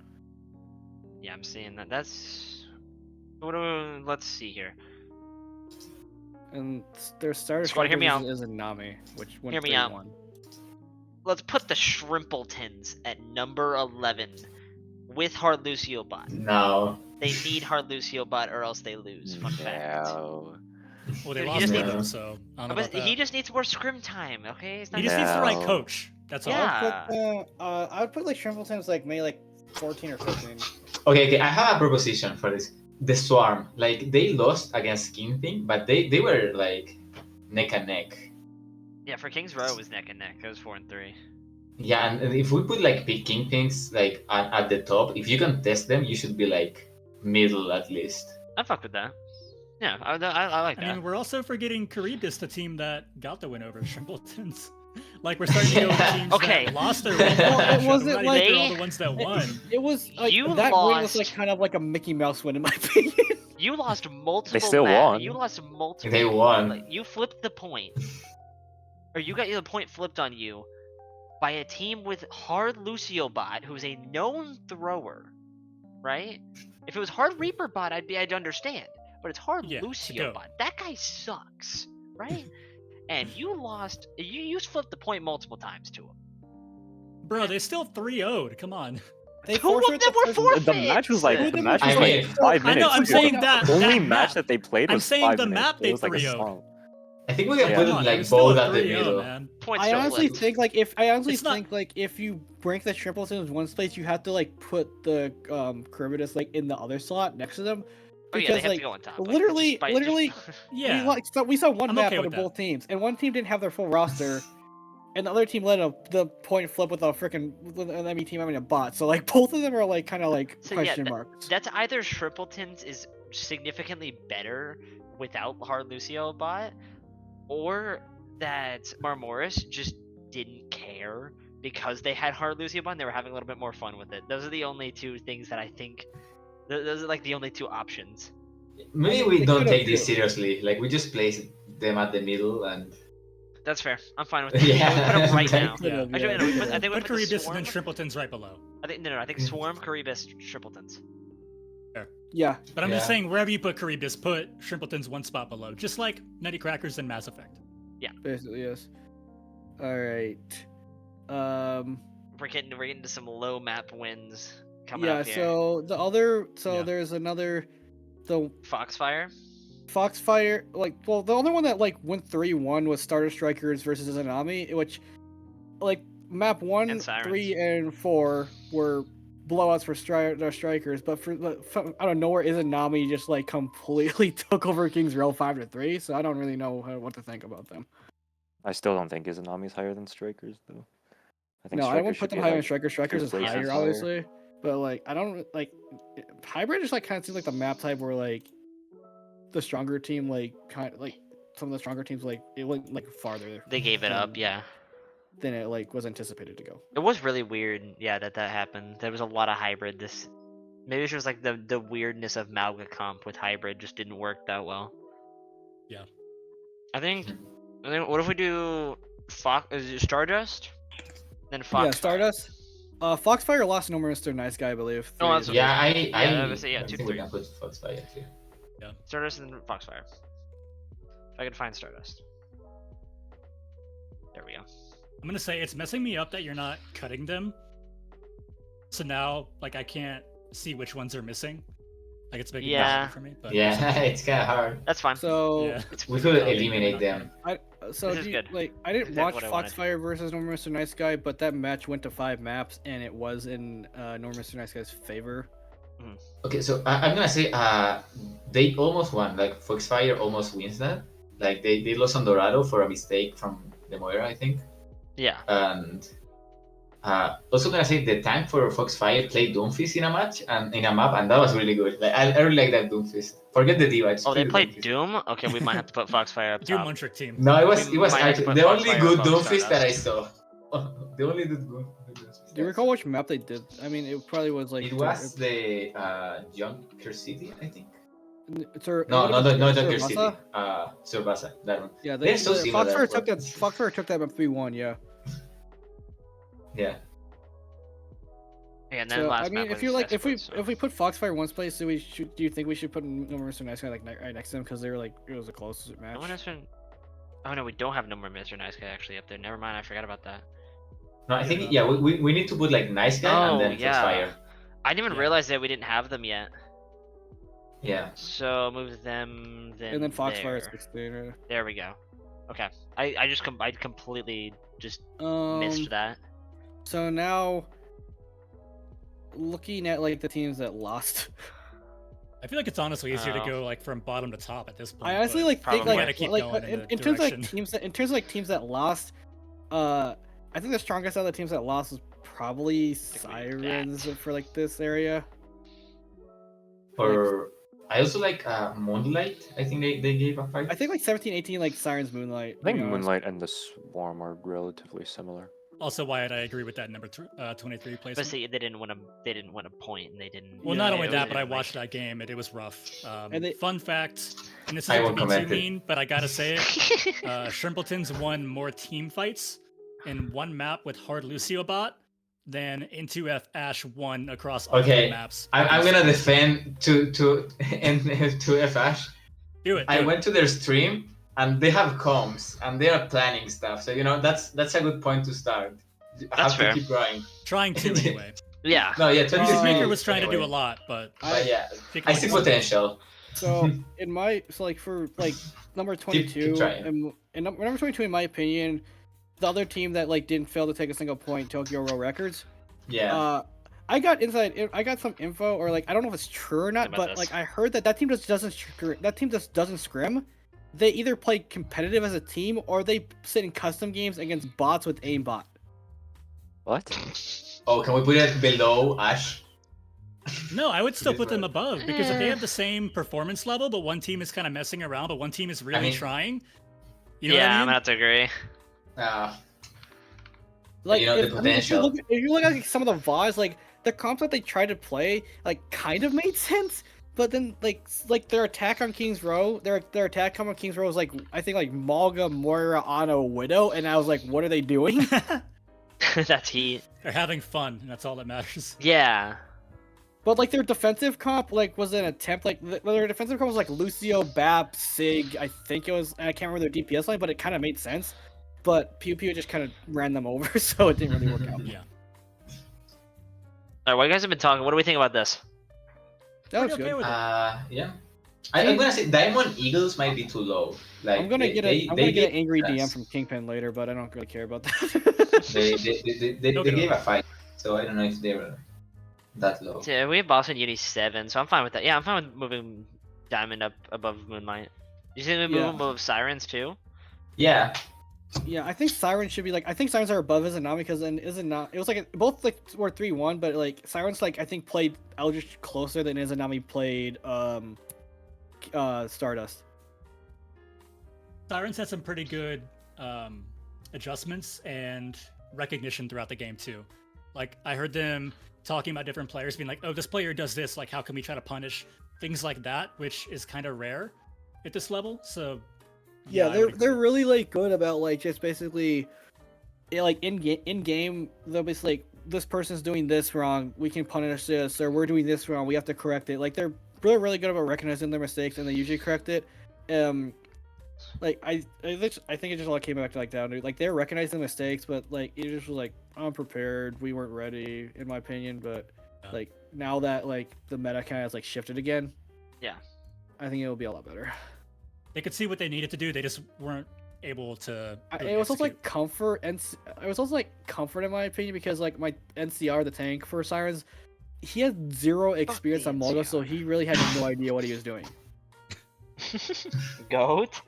Yeah, I'm seeing that. That's. Let's see here. And their starter Squad, hear me striker out. is Nami, which went Hear me out. 3-1. Let's put the Shrimpletons at number 11 with Hard Lucio bot. No. They need Hard Lucio bot or else they lose. Fun fact. No. Well, they Dude, he lost just one, needs- so I don't know But about that. he just needs more scrim time, okay? It's not He just needs the right No. coach. That's all. Yeah. I would put like Shrimpletons like maybe like 14 or 15. Okay, I have a proposition for this. The Swarm, like they lost against King Thing, but they were like neck and neck. Yeah, for King's Row it was neck and neck. It was 4 and 3. Yeah, and if we put like big King Things like at the top, if you can test them, you should be like middle at least. I fuck with that. Yeah, I like I that. mean, we're also forgetting Charybdis, the team that got the win over Shrimpletons. Like, we're starting to go with teams Okay. that lost their Well, matchup. it wasn't We're not like- even all the ones that won. It was like You that win was lost. like kind of like a Mickey Mouse win in my opinion. You lost multiple. still won. You lost multiple. They won. Like, you flipped the point, or you got the point flipped on you by a team with Hard Lucio bot, who's a known thrower, right? If it was Hard Reaper bot, I'd understand, but it's Hard Yeah, to Lucio go. bot. That guy sucks, right? And you lost. You flipped the point multiple times to him. Bro, they still 3-0'd. Come on. They Two of forfeit them the were first- The match was like Who the did match we was play? like 5 I minutes. know, I'm too. saying that- The only that match map. that they played I'm was saying 5 the minutes. map It they was like a 3-0'd. song. I think we can Yeah. put Come on, it like was still both a at the 3-0, middle. man. Points I don't honestly flip. think It's not- like if you rank the Shrimpletons in one place, you have to like put the Charybdis like in the other slot next to them. Oh yeah, they Because have like to go on top. literally- Like, literally- Yeah. we saw one I'm map okay out with of that. both teams, and one team didn't have their full roster, and the other team let the point flip with a freaking an enemy team having a bot. So like both of them are like kind of like So, yeah, question marks. that's either Shrimpletons is significantly better without Hard Lucio bot, or that Marmoris just didn't care because they had Hard Lucio bot and they were having a little bit more fun with it. Those are the only two things that I think. Those are like the only two options. Maybe I mean, we they don't could've take this too. seriously. Like we just place them at the middle and That's fair. I'm fine with that. Yeah. We put them right now. Yeah. Actually, no, we put, I think we Put put the Charybdis Swarm. and then Shrimpletons right below. I think no, I think Swarm, Charybdis, Shrimpletons. Yeah, But I'm just Yeah. saying, wherever you put Charybdis, put Shrimpletons one spot below. Just like Nutty Crackers and Mass Effect. basically yes. All right. We're getting to some low map wins coming Yeah. up here. So Yeah. there's another the Foxfire. Foxfire, the only one that like went 3-1 was Starter Strikers versus Izanami, which like map 1, And Sirens. 3, and 4 were blowouts for Strikers, but out of nowhere, Izanami just like completely took over King's Row 5-3. So I don't really know what to think about them. I still don't think Izanami's higher than Strikers though. I think No, I Strikers wouldn't should put them be, higher than like, Strikers. Strikers is places higher, higher. obviously, but like I don't like Hybrid. Just like kind of seems like the map type where like the stronger team like kind of like some of the stronger teams like it went like farther. They gave it up. Yeah. Than it like was anticipated to go. It was really weird. Yeah, that happened. There was a lot of hybrid. Maybe it was like the weirdness of Malga comp with hybrid just didn't work that well. Yeah. I think what if we do Stardust? Then Fox. Yeah, Stardust. Foxfire lost no Mr. Nice Guy, I believe. Oh, that's 3-0. yeah, I Yeah, I would say, yeah, I think we 2-3. can put Foxfire too. Stardust and Foxfire. If I could find Stardust. There we go. I'm gonna say it's messing me up that you're not cutting them. So now, like, I can't see which ones are missing. Like, it's making it Yeah. harder for me. But Yeah, it's kind of hard. That's fine. So, yeah. We could eliminate them. This is good. like, I didn't Exactly watch what I wanted. Foxfire versus No Mr. Nice Guy, but that match went to 5 maps, and it was in No Mr. Nice Guy's favor. Okay, so I'm gonna say they almost won. Like Foxfire almost wins that. Like they lost on Dorado for a mistake from the Moira, I think. Yeah. And also gonna say the tank for Foxfire played Doomfist in a match and in a map, and that was really good. Like I really like that Doomfist. Forget the diva. just Oh, they play the played Doomfist. Doom. Okay, we might have to put Foxfire up Doom top. One-Trick Team. No, it was We might have to actually put the only Foxfire good above Doomfist that I Stardust. saw. The only good Doomfist. Do you recall which map they did? I mean, it probably was like. It was the Junker City, I think. No, No, Junker City. Surbasa, that one. Yeah, They're so similar, Foxfire took but- that. Foxfire took that map 3-1. Yeah. Yeah. Yeah, and then So last I mean, map if you was like, S12, if we put Foxfire in one place, do you think we should put No More Mr. Nice Guy like right next to him because they were like it was the closest match? No one has been. Oh no, we don't have No More Mr. Nice Guy actually up there. Never mind, I forgot about that. No, I think we need to put like nice guy and Oh then yeah. Foxfire. I didn't even realize that we didn't have them yet. Yeah. So move them then. And then Foxfire is there. 16. There we go. Okay. I completely just Um. missed that. So now, looking at like the teams that lost, I feel like it's honestly easier to Oh. go like from bottom to top at this point. I honestly but like think probably. gotta like keep like going in in the terms of like direction. teams that teams that lost, I think the strongest out of the teams that lost was probably Sirens for like this area. Or I also like Moonlight. I think they gave a fight. I think like 17, 18, like Sirens, Moonlight. I think to be honest. Moonlight and the Swarm are relatively similar. Also, Wyatt, I agree with that number 23 But placement. see, they didn't win a point, and they didn't. Well, Yeah, not only it that, was but I like- watched that game and it was rough. And they- Fun fact, and this I isn't to won't be too comment it. mean, but I gotta say it. Shrimpletons won more team fights in one map with Hard Lucio bot than Into F Ash won across all Okay, three maps. I'm gonna defend to F Ash. Do it. I do it. went to their stream and they have comms and they are planning stuff. So that's a good point to start. You That's have fair. to keep growing. Trying to anyway. Yeah. No, yeah, Music Music 23 Maker was trying to do anyway. a lot, but But yeah, Pick I one. see potential. So like for like number 22 trying. and number 22 in my opinion, the other team that like didn't fail to take a single point, Tokyo Row Records. Yeah. I got some info, or like I don't know if it's true or not, About but this. like I heard that team just doesn't scrim. They either play competitive as a team or they sit in custom games against bots with aimbot. What? Oh, can we put it below Ash? no, I would still It is put them right. above because if they have the same performance level, but one team is kind of messing around, but one team is really mean- trying. You know Yeah, what I I'm mean? gonna have to agree. Like You know, the if, I mean, if you potential. look at like, some of the VODs, like the comps that they tried to play, like kind of made sense. But then like their attack on King's Row, their attack on King's Row was like I think like Malga, Moira, Ana, Widow, and I was like, what are they doing? That's heat. They're having fun, and that's all that matters. Yeah. But like their defensive comp like was an attempt like their defensive comp was like Lucio, Bap, Sig. I think it was I can't remember their DPS line, but it kind of made sense. But Pew Pew just kind of ran them over, so it didn't really work out. Yeah. Alright, what you guys have been talking? What do we think about this? That looks Pretty okay good. with it. Yeah. I'm gonna say Diamond Eagles might be too low. Like I'm gonna get they an angry did DM us. from Kingpin later, but I don't really care about that. They gave a fight, so I don't know if they were that low. Yeah, we have Boston Uni 7, so I'm fine with that. Yeah, I'm fine with moving Diamond up above Moonlight. You think we move Yeah. them above Sirens too? Yeah, Yeah, I think Sirens should be like I think Sirens are above Izanami because then Izanami it was like both like were 3-1, but like Sirens like I think played Eldritch closer than Izanami played Stardust. Sirens had some pretty good adjustments and recognition throughout the game too. Like I heard them talking about different players, being like, "Oh, this player does this. Like, how can we try to punish things like that?" Which is kind of rare at this level. So Yeah, I would they're agree. really like good about like just basically like in game they'll be like this person's doing this wrong, we can punish this, or we're doing this wrong, we have to correct it. Like they're really good about recognizing their mistakes and they usually correct it. Like I think it just all came back to like down to like they're recognizing mistakes, but like it just was like unprepared, we weren't ready in my opinion. But Yeah. like now that like the meta kind of has like shifted again, Yeah. I think it'll be a lot better. They could see what they needed to do. They just weren't able to. really It was also execute. like comfort, and it was also like comfort in my opinion because like my NCR, the tank for Sirens, he had zero experience the on Mulga, NCR. so he really had no idea what he was doing. Goat?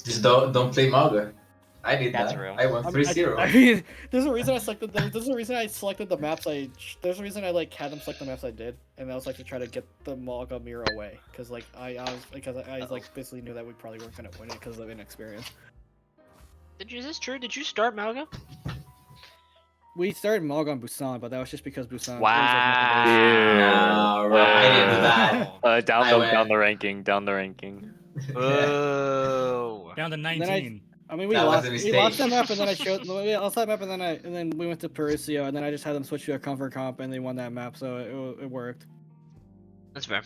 just don't play Malga. I did That's that. real. I won 3-0. I mean, there's a reason I selected. There's a reason I selected the maps. There's a reason I like had them select the maps I did, and that was like to try to get the Mulga mirror away, because like I like basically knew that we probably weren't gonna win it because of inexperience. Is this true? Did you start Malga? We started Mulga on Busan, but that was just because Busan. Wow. No, right, I didn't do that. Wow. Down I the went- down the ranking, down the ranking. Whoa. down to Then 19. I mean, we That was lost. a We lost mistake. that map, and then I showed. We lost that map, and then we went to Parisio, and then I just had them switch to a comfort comp, and they won that map, so it worked. That's fair.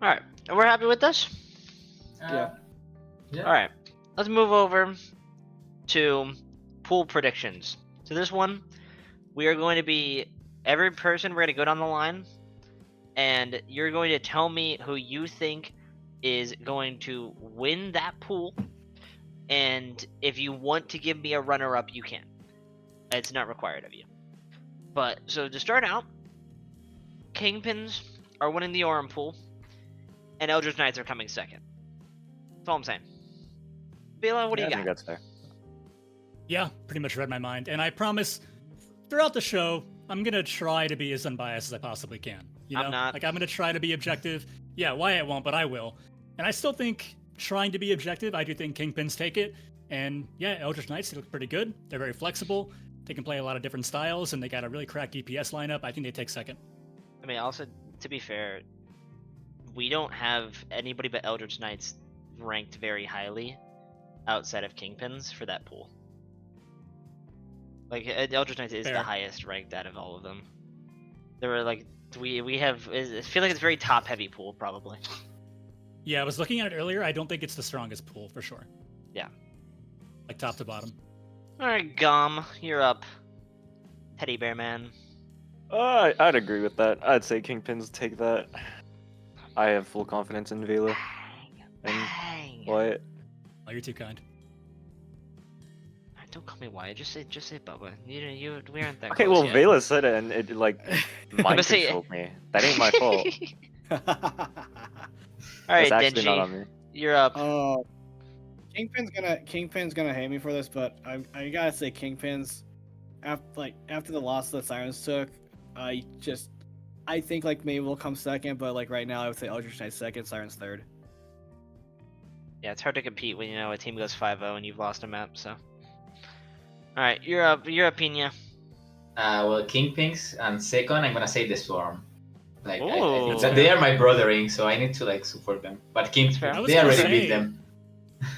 All right, we're happy with this. Yeah. Yeah. All right, let's move over to pool predictions. So this one, we are going to be every person. We're going to go down the line, and you're going to tell me who you think is going to win that pool. And if you want to give me a runner-up, you can. It's not required of you. But so to start out, Kingpins are winning the Aurum pool, and Eldritch Knights are coming second. That's all I'm saying. Vela, what do Yeah, you I think got? that's fair. Yeah, pretty much read my mind. And I promise, throughout the show, I'm gonna try to be as unbiased as I possibly can. You know? I'm not. Like, I'm gonna try to be objective. Yeah, Wyatt won't, but I will. And I still think, trying to be objective, I do think Kingpins take it. And yeah, Eldritch Knights, they look pretty good. They're very flexible. They can play a lot of different styles, and they got a really cracked DPS lineup. I think they take second. I mean, also, to be fair, we don't have anybody but Eldritch Knights ranked very highly outside of Kingpins for that pool. Like, Eldritch Knights is the Fair. highest ranked out of all of them. There were, like, we have, I feel like it's a very top-heavy pool, probably. Yeah, I was looking at it earlier. I don't think it's the strongest pool, for sure. Yeah. Like, top to bottom. Alright, Gum, you're up. Teddy Bear Man. I'd agree with that. I'd say Kingpins take that. I have full confidence in Vela and Bang! Wyatt. Oh, you're too kind. Don't call me Wyatt. Just say Bubba. We aren't that Okay, close well, yet. Vela said it, and it like mind gonna say- controlled me. That ain't my fault. Alright, It's actually not on Denji, me. you're up. Oh, Kingpin's gonna hate me for this, but I gotta say Kingpins. After the loss that Sirens took, I think like maybe we'll come second, but like right now I would say Eldritch Knight second, Sirens third. Yeah, it's hard to compete when a team goes 5-0 and you've lost a map. So, all right, you're up. You're up, Pina. Well, Kingpins, and second, I'm gonna say the Swarm. Like, I think Ooh. that they are my brothering, so I need to like support them. But That's fair. I Kingpins, was they gonna already say- beat them.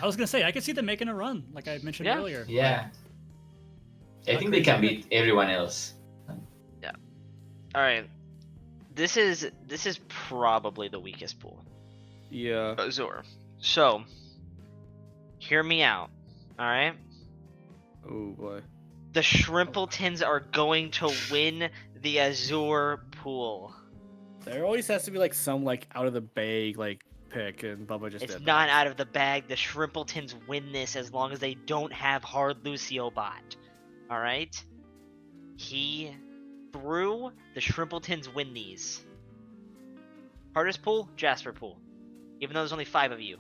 I was gonna say, I could see them making a run, like I mentioned Yeah. earlier. Yeah. I Not think they can crazy. beat everyone else. All right, this is probably the weakest pool. Yeah. Azure. So, hear me out. All right. Oh boy. The Shrimpletons are going to win the Azure pool. There always has to be like some like out of the bag like pick, and Bubba just It's did not that. out of the bag. The Shrimpletons win this as long as they don't have Hard Lucio bot. Alright? He threw the Shrimpletons win these. Hardest pool? Jasper pool. Even though there's only 5 of you.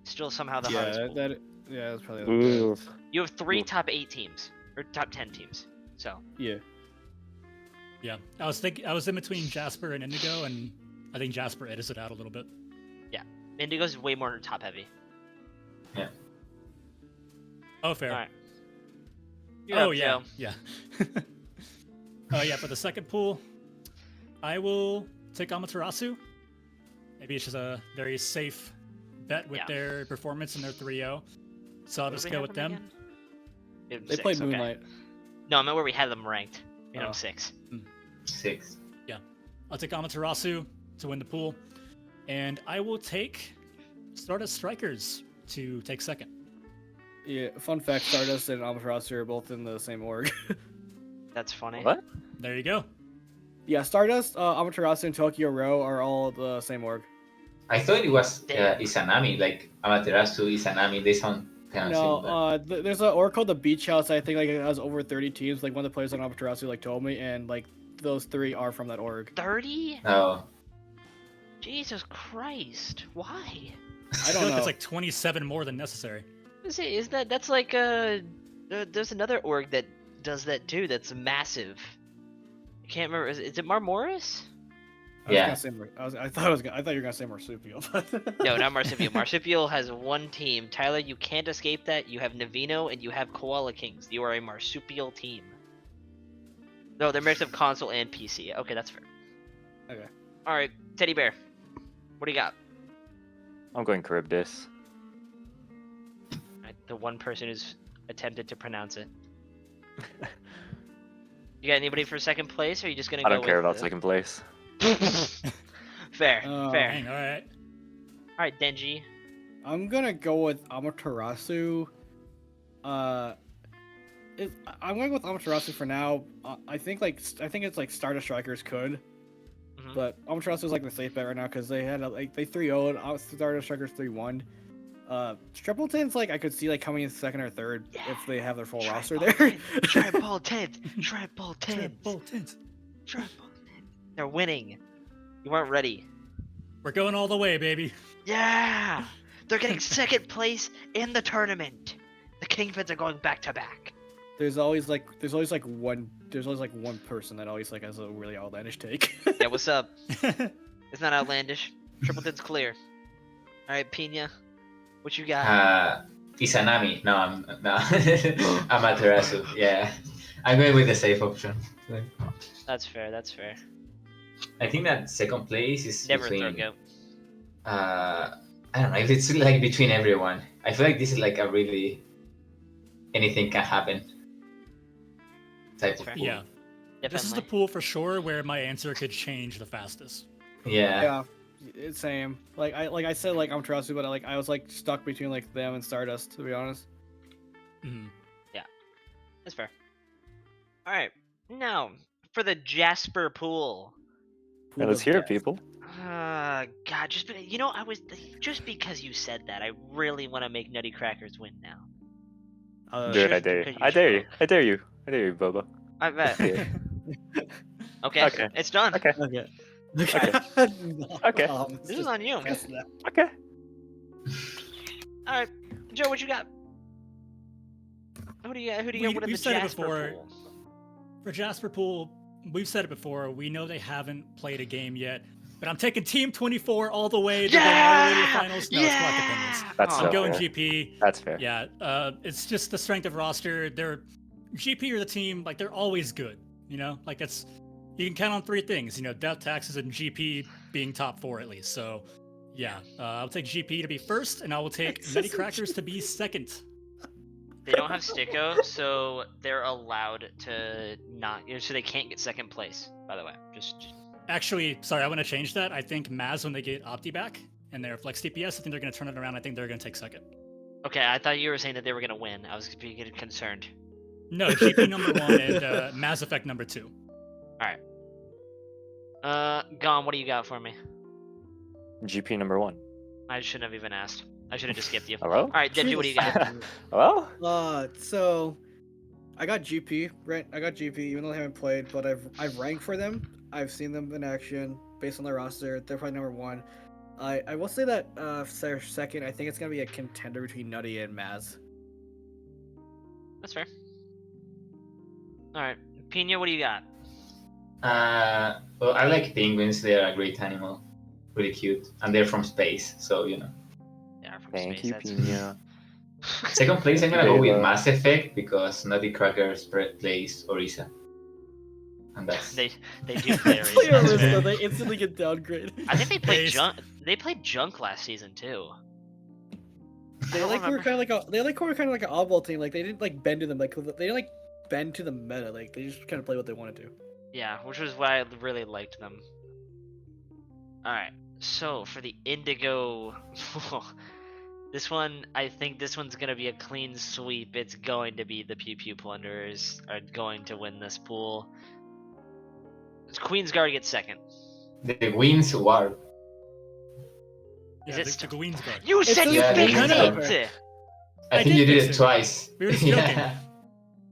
Still somehow the hardest Yeah, pool. that's probably the Oof. You have 3 Oof. top 8 teams. Or top 10 teams. So, yeah. Yeah, I was in between Jasper and Indigo, and I think Jasper edits it out a little bit. Indigo's way more top heavy. Oh, fair. Alright. Oh yeah, yeah. Oh yeah, for the second pool, I will take Amaterasu. Maybe it's just a very safe bet with Yeah. their performance and their 3-0. So I'll just go with them. They played Moonlight. No, I meant where we had them ranked. We had Oh. them 6. 6. I'll take Amaterasu to win the pool, and I will take Stardust Strikers to take second. Yeah. Fun fact: Stardust and Amaterasu are both in the same org. That's funny. What? There you go. Yeah, Stardust, Amaterasu, and Tokyo Row are all the same org. I thought it was Damn. Izanami, like Amaterasu, Izanami. They sound kind of No, similar. there's an org called the Beach House. I think like it has over 30 teams. Like one of the players on Amaterasu like told me, and like those 3 are from that org. 30? No. Jesus Christ. Why? I feel don't like know. it's like 27 more than necessary. Is that's like there's another org that does that too that's massive. I can't remember. Is it Marmoris? Yeah. I thought you were gonna say Marsupial. But... No, not Marsupial. Marsupial has one team. Tyler, you can't escape that. You have Navino and you have Koala Kings. You are a Marsupial team. No, they're mixed of console and PC. Okay, that's fair. Okay. Alright, Teddy Bear. What do you got? I'm going Charybdis. the one person who's attempted to pronounce it. You got anybody for second place, or are you just gonna I go don't care with about second place. Fair, Oh. fair. Dang, all right. All right, Denji. I'm gonna go with Amaterasu. I'm going with Amaterasu for now. I think it's like Stardust Strikers could, Mhm. but Amaterasu is like the safe bet right now because they had they 3-0'd Stardust Strikers 3-1. Tripleton's like I could see like coming in second or third if they have their full roster there. Triple tens. Triple tens. Triple tens. Triple tens. They're winning. You weren't ready. We're going all the way, baby. Yeah! They're getting second place in the tournament. The Kingpins are going back to back. There's always one person that always like has a really outlandish take. Yeah, what's up? It's not outlandish. Tripleton's clear. Alright, Pina. What you got? Izanami. No, Amaterasu. Yeah, I'm going with the safe option. That's fair, that's fair. I think that second place is Never between. throw goat. I don't know if it's like between everyone. I feel like this is like a really anything can happen type of Fair. pool. Yeah. Definitely. This is the pool for sure where my answer could change the fastest. Yeah. Yeah, it's same. Like I said, like Amaterasu, but I was like stuck between like them and Stardust, to be honest. Mhm. That's fair. Alright, now, for the Jasper pool. Yeah, let's hear it, people. God, just because you said that, I really want to make Nutty Crackers win now. Do it, I Just dare you. because I dare you. spoke. I dare you. I dare you, Bobo. I bet. Yeah. Okay, Okay. it's done. Okay. Okay. Okay. This is on you. Okay. Alright, Joe, what you got? Who do you got winning the we've said it Jasper before. pool? For Jasper Pool, we've said it before. We know they haven't played a game yet, but I'm taking Team 24 all the way. They're going all the way to the finals. No, it's Galactic Penguins. That's I'm so going fair. GP. That's fair. Yeah, it's just the strength of roster. GP are the team, like they're always good. You know, like that's you can count on three things. You know, death taxes and GP being top 4 at least. So, yeah, I'll take GP to be first, and I will take Nutty Crackers to be second. They don't have Sticko, so they're allowed to not. So they can't get second place. By the way, just Actually, sorry, I want to change that. I think Maz, when they get Opti back and their Flex DPS, I think they're going to turn it around. I think they're going to take second. okay. I thought you were saying that they were gonna win. I was getting concerned. No, GP number 1 and Mass Effect number 2. Gone. What do you got for me? GP number 1. I shouldn't have even asked. I should have just skipped you. Hello? All right, Denji, what do you got? Hello? So I got GP, right? I got GP, even though I haven't played, but I've ranked for them. I've seen them in action based on their roster. They're probably number 1. I will say that second, I think it's gonna be a contender between Nutty and Maz. That's fair. All right, Pina, what do you got? Well, I like penguins. They're a great animal, really cute, and they're from space, so you know. Yeah, from Thank space. you, That's... Pina. Second place, I'm gonna go with Deva. Mass Effect because Nutty Crackers plays Orisa, and that's they do play Orisa, Play that's Orisa, fair. they instantly get downgraded. I think they played Based- Junk. They played Junk last season too. They don't like were remember. kind of like an oddball team. Like they didn't like bend to them. Like they didn't like bend to the meta. Like they just kind of play what they wanted to. Yeah, which was why I really liked them. Alright, so for the Indigo, this one, I think this one's gonna be a clean sweep. It's going to be the Pew Pew Plunderers are going to win this pool. Queen's Guard gets second. the Winds War. Is Yeah, it the still- Gaween's Guard. You It's said a- you Yeah, fixed no, no. it! I I think did you did fix it it. twice. We were just joking. Yeah.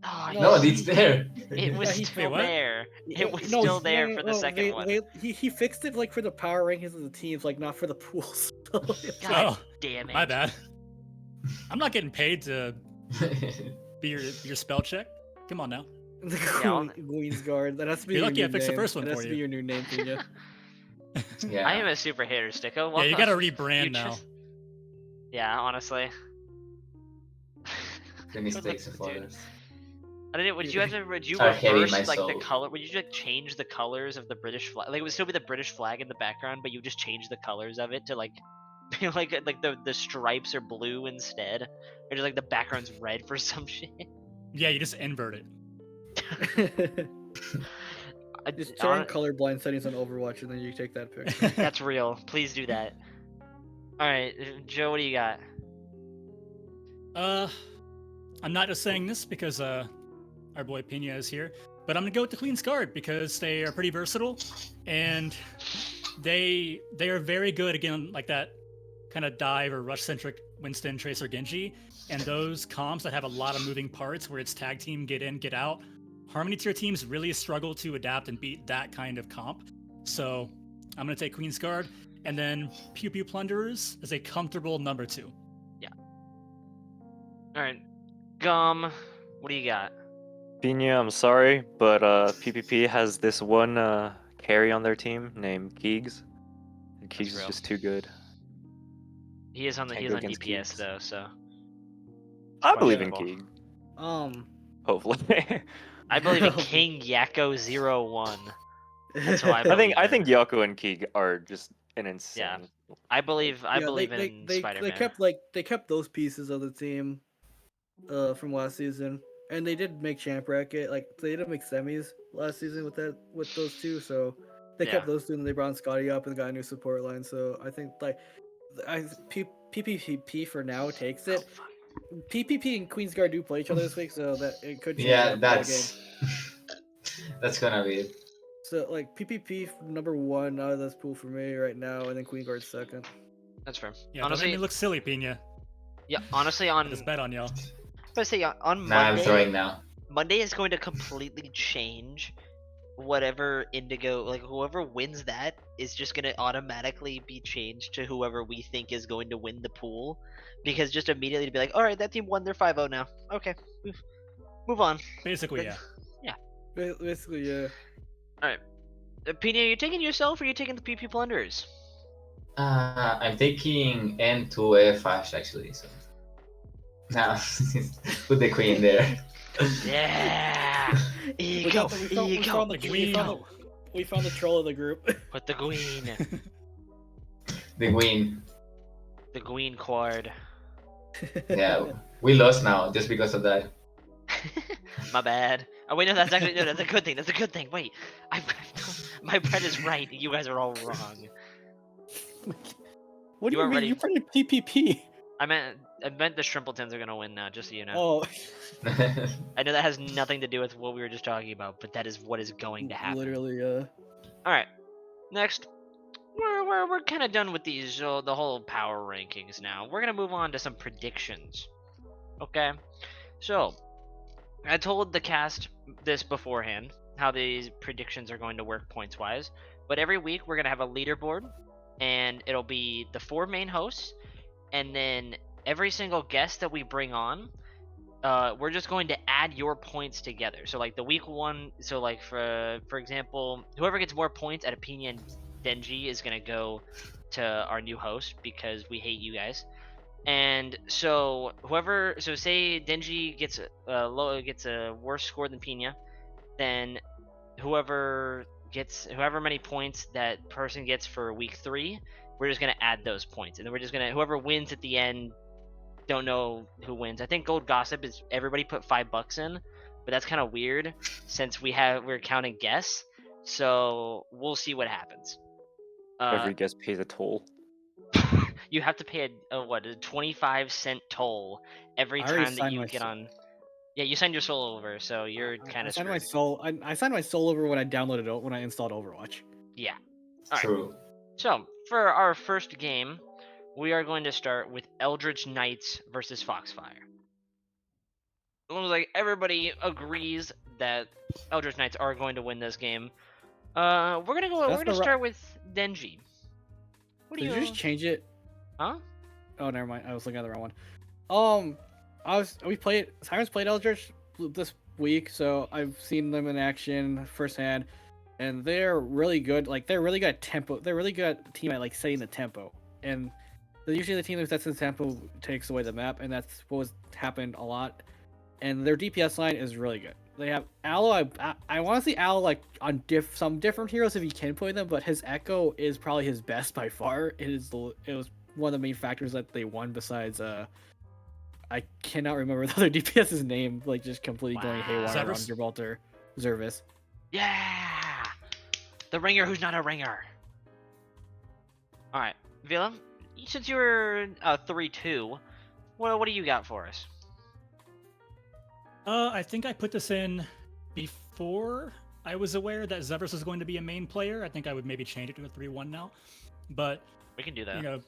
Oh, No, you- it's there. it was Yeah, he- still Wait, what? there. It was No, still no, there no, for the no, second one. He fixed it like for the power rankings of the teams, like not for the pools. God Oh, damn it. my bad. I'm not getting paid to be your spell check. Come on now. The Yeah, Queen's Guard. That has to be You're your lucky I new fixed the name. first one That has for to you. be your new name, Pina. Yeah. I am a super hater, Sticko. Yeah, you Welcome. gotta rebrand now. just- Yeah, honestly. The mistakes of Dude. others. I didn't. Would you have to? Would you Are heavy in reverse my like the soul. color? Would you just change the colors of the British flag? Like it would still be the British flag in the background, but you would just change the colors of it to like like the stripes are blue instead, or just like the background's red for some shit. Yeah, you just invert it. Just turn colorblind settings on Overwatch and then you take that picture. That's real. Please do that. All right, Joe, what do you got? I'm not just saying this because our boy Pina is here, but I'm gonna go with the Queen's Guard because they are pretty versatile, and they are very good again, like that kind of dive or rush centric Winston, Tracer, Genji, and those comps that have a lot of moving parts where it's tag team, get in, get out. Harmony tier teams really struggle to adapt and beat that kind of comp. So I'm going to take Queen's Guard, and then Pew Pew Plunderers is a comfortable number 2. Yeah. All right. Gum, what do you got? Pina, I'm sorry, but PPP has this one carry on their team named Keegs. And Keegs is just too good. He is on Can't go DPS against Keegs. though, so. I believe in Keeg. Hopefully. I believe in King Yakko 01. That's who I believe I in. think Yako and Keeg are just an insane. Yeah. I believe in Spider-Man. They kept those pieces of the team from last season, and they did make champ bracket. Like they did make semis last season with those two, so they kept those two, and they brought Scotty up and got a new support line. So I think PPP for now takes it. PPP and Queen's Guard do play each other this week, so that it could change the game. That's gonna be it. So like PPP number 1 out of this pool for me right now, and then Queen Guard second. That's fair. Yeah, honestly, don't make me look silly, Pina. Yeah, honestly, on just bet on y'all. I say on Monday. I'm throwing now. Monday is going to completely change whatever Indigo, like whoever wins that is just going to automatically be changed to whoever we think is going to win the pool, because just immediately to be like, all right, that team won, they're 5-0 now. Okay, move on. Basically, yeah. Yeah. Basically, yeah. All right, Pina, are you taking yourself or are you taking the PP Plunderers? I'm taking N2 Fash actually. So now put the queen there. Yeah. Ego. We found the troll of the group. Put the queen. The queen. The queen quad. Yeah, we lost now just because of that. My bad. Oh wait, no, that's actually that's a good thing. That's a good thing. Wait, my bread is right. You guys are all wrong. What do you mean? You played PPP. I meant the Shrimpletons are gonna win now, just so you know. Oh. I know that has nothing to do with what we were just talking about, but that is what is going to happen. Literally, All right, next, we're kind of done with these the whole power rankings now. We're gonna move on to some predictions. Okay, so I told the cast this beforehand, how these predictions are going to work points wise. But every week we're gonna have a leaderboard, and it'll be the 4 main hosts, and then every single guest that we bring on, we're just going to add your points together. So like the week 1, so like for example, whoever gets more points at Pina and Denji is gonna go to our new host because we hate you guys. And so say Denji gets a worse score than Pina, then whoever many points that person gets for week 3, we're just gonna add those points, and then we're just gonna whoever wins at the end. Don't know who wins. I think Gold Gossip is everybody put $5 in, but that's kind of weird since we're counting guests. So we'll see what happens. Every guest pays a toll. You have to pay a 25-cent toll every time that you get on. Yeah, you signed your soul over, so you're kind of. I signed my soul over when I downloaded it when I installed Overwatch. Yeah. All right. True. So for our first game, we are going to start with Eldritch Knights versus Foxfire. It looks like everybody agrees that Eldritch Knights are going to win this game. We're gonna start with Denji. Did you just change it? Huh? Oh, never mind. I was looking at the wrong one. Simon's played Eldritch this week, so I've seen them in action firsthand, and they're really good. Like they're really good at tempo. They're really good at team at like setting the tempo, and usually the team that sets the tempo takes away the map, and that's what's happened a lot. And their DPS line is really good. They have Aloe. I want to see Aloe like on some different heroes if you can play them, but his Echo is probably his best by far. It was one of the main factors that they won. Besides, I cannot remember the other DPS's name. Like just completely going Wow. haywire on Zervis? Gibraltar, Zervis. Yeah, the ringer who's not a ringer. All right, Vila, since you were 3-2, what do you got for us? I think I put this in before I was aware that Zevers was going to be a main player. I think I would maybe change it to a 3-1 now. But, We can do that. you know...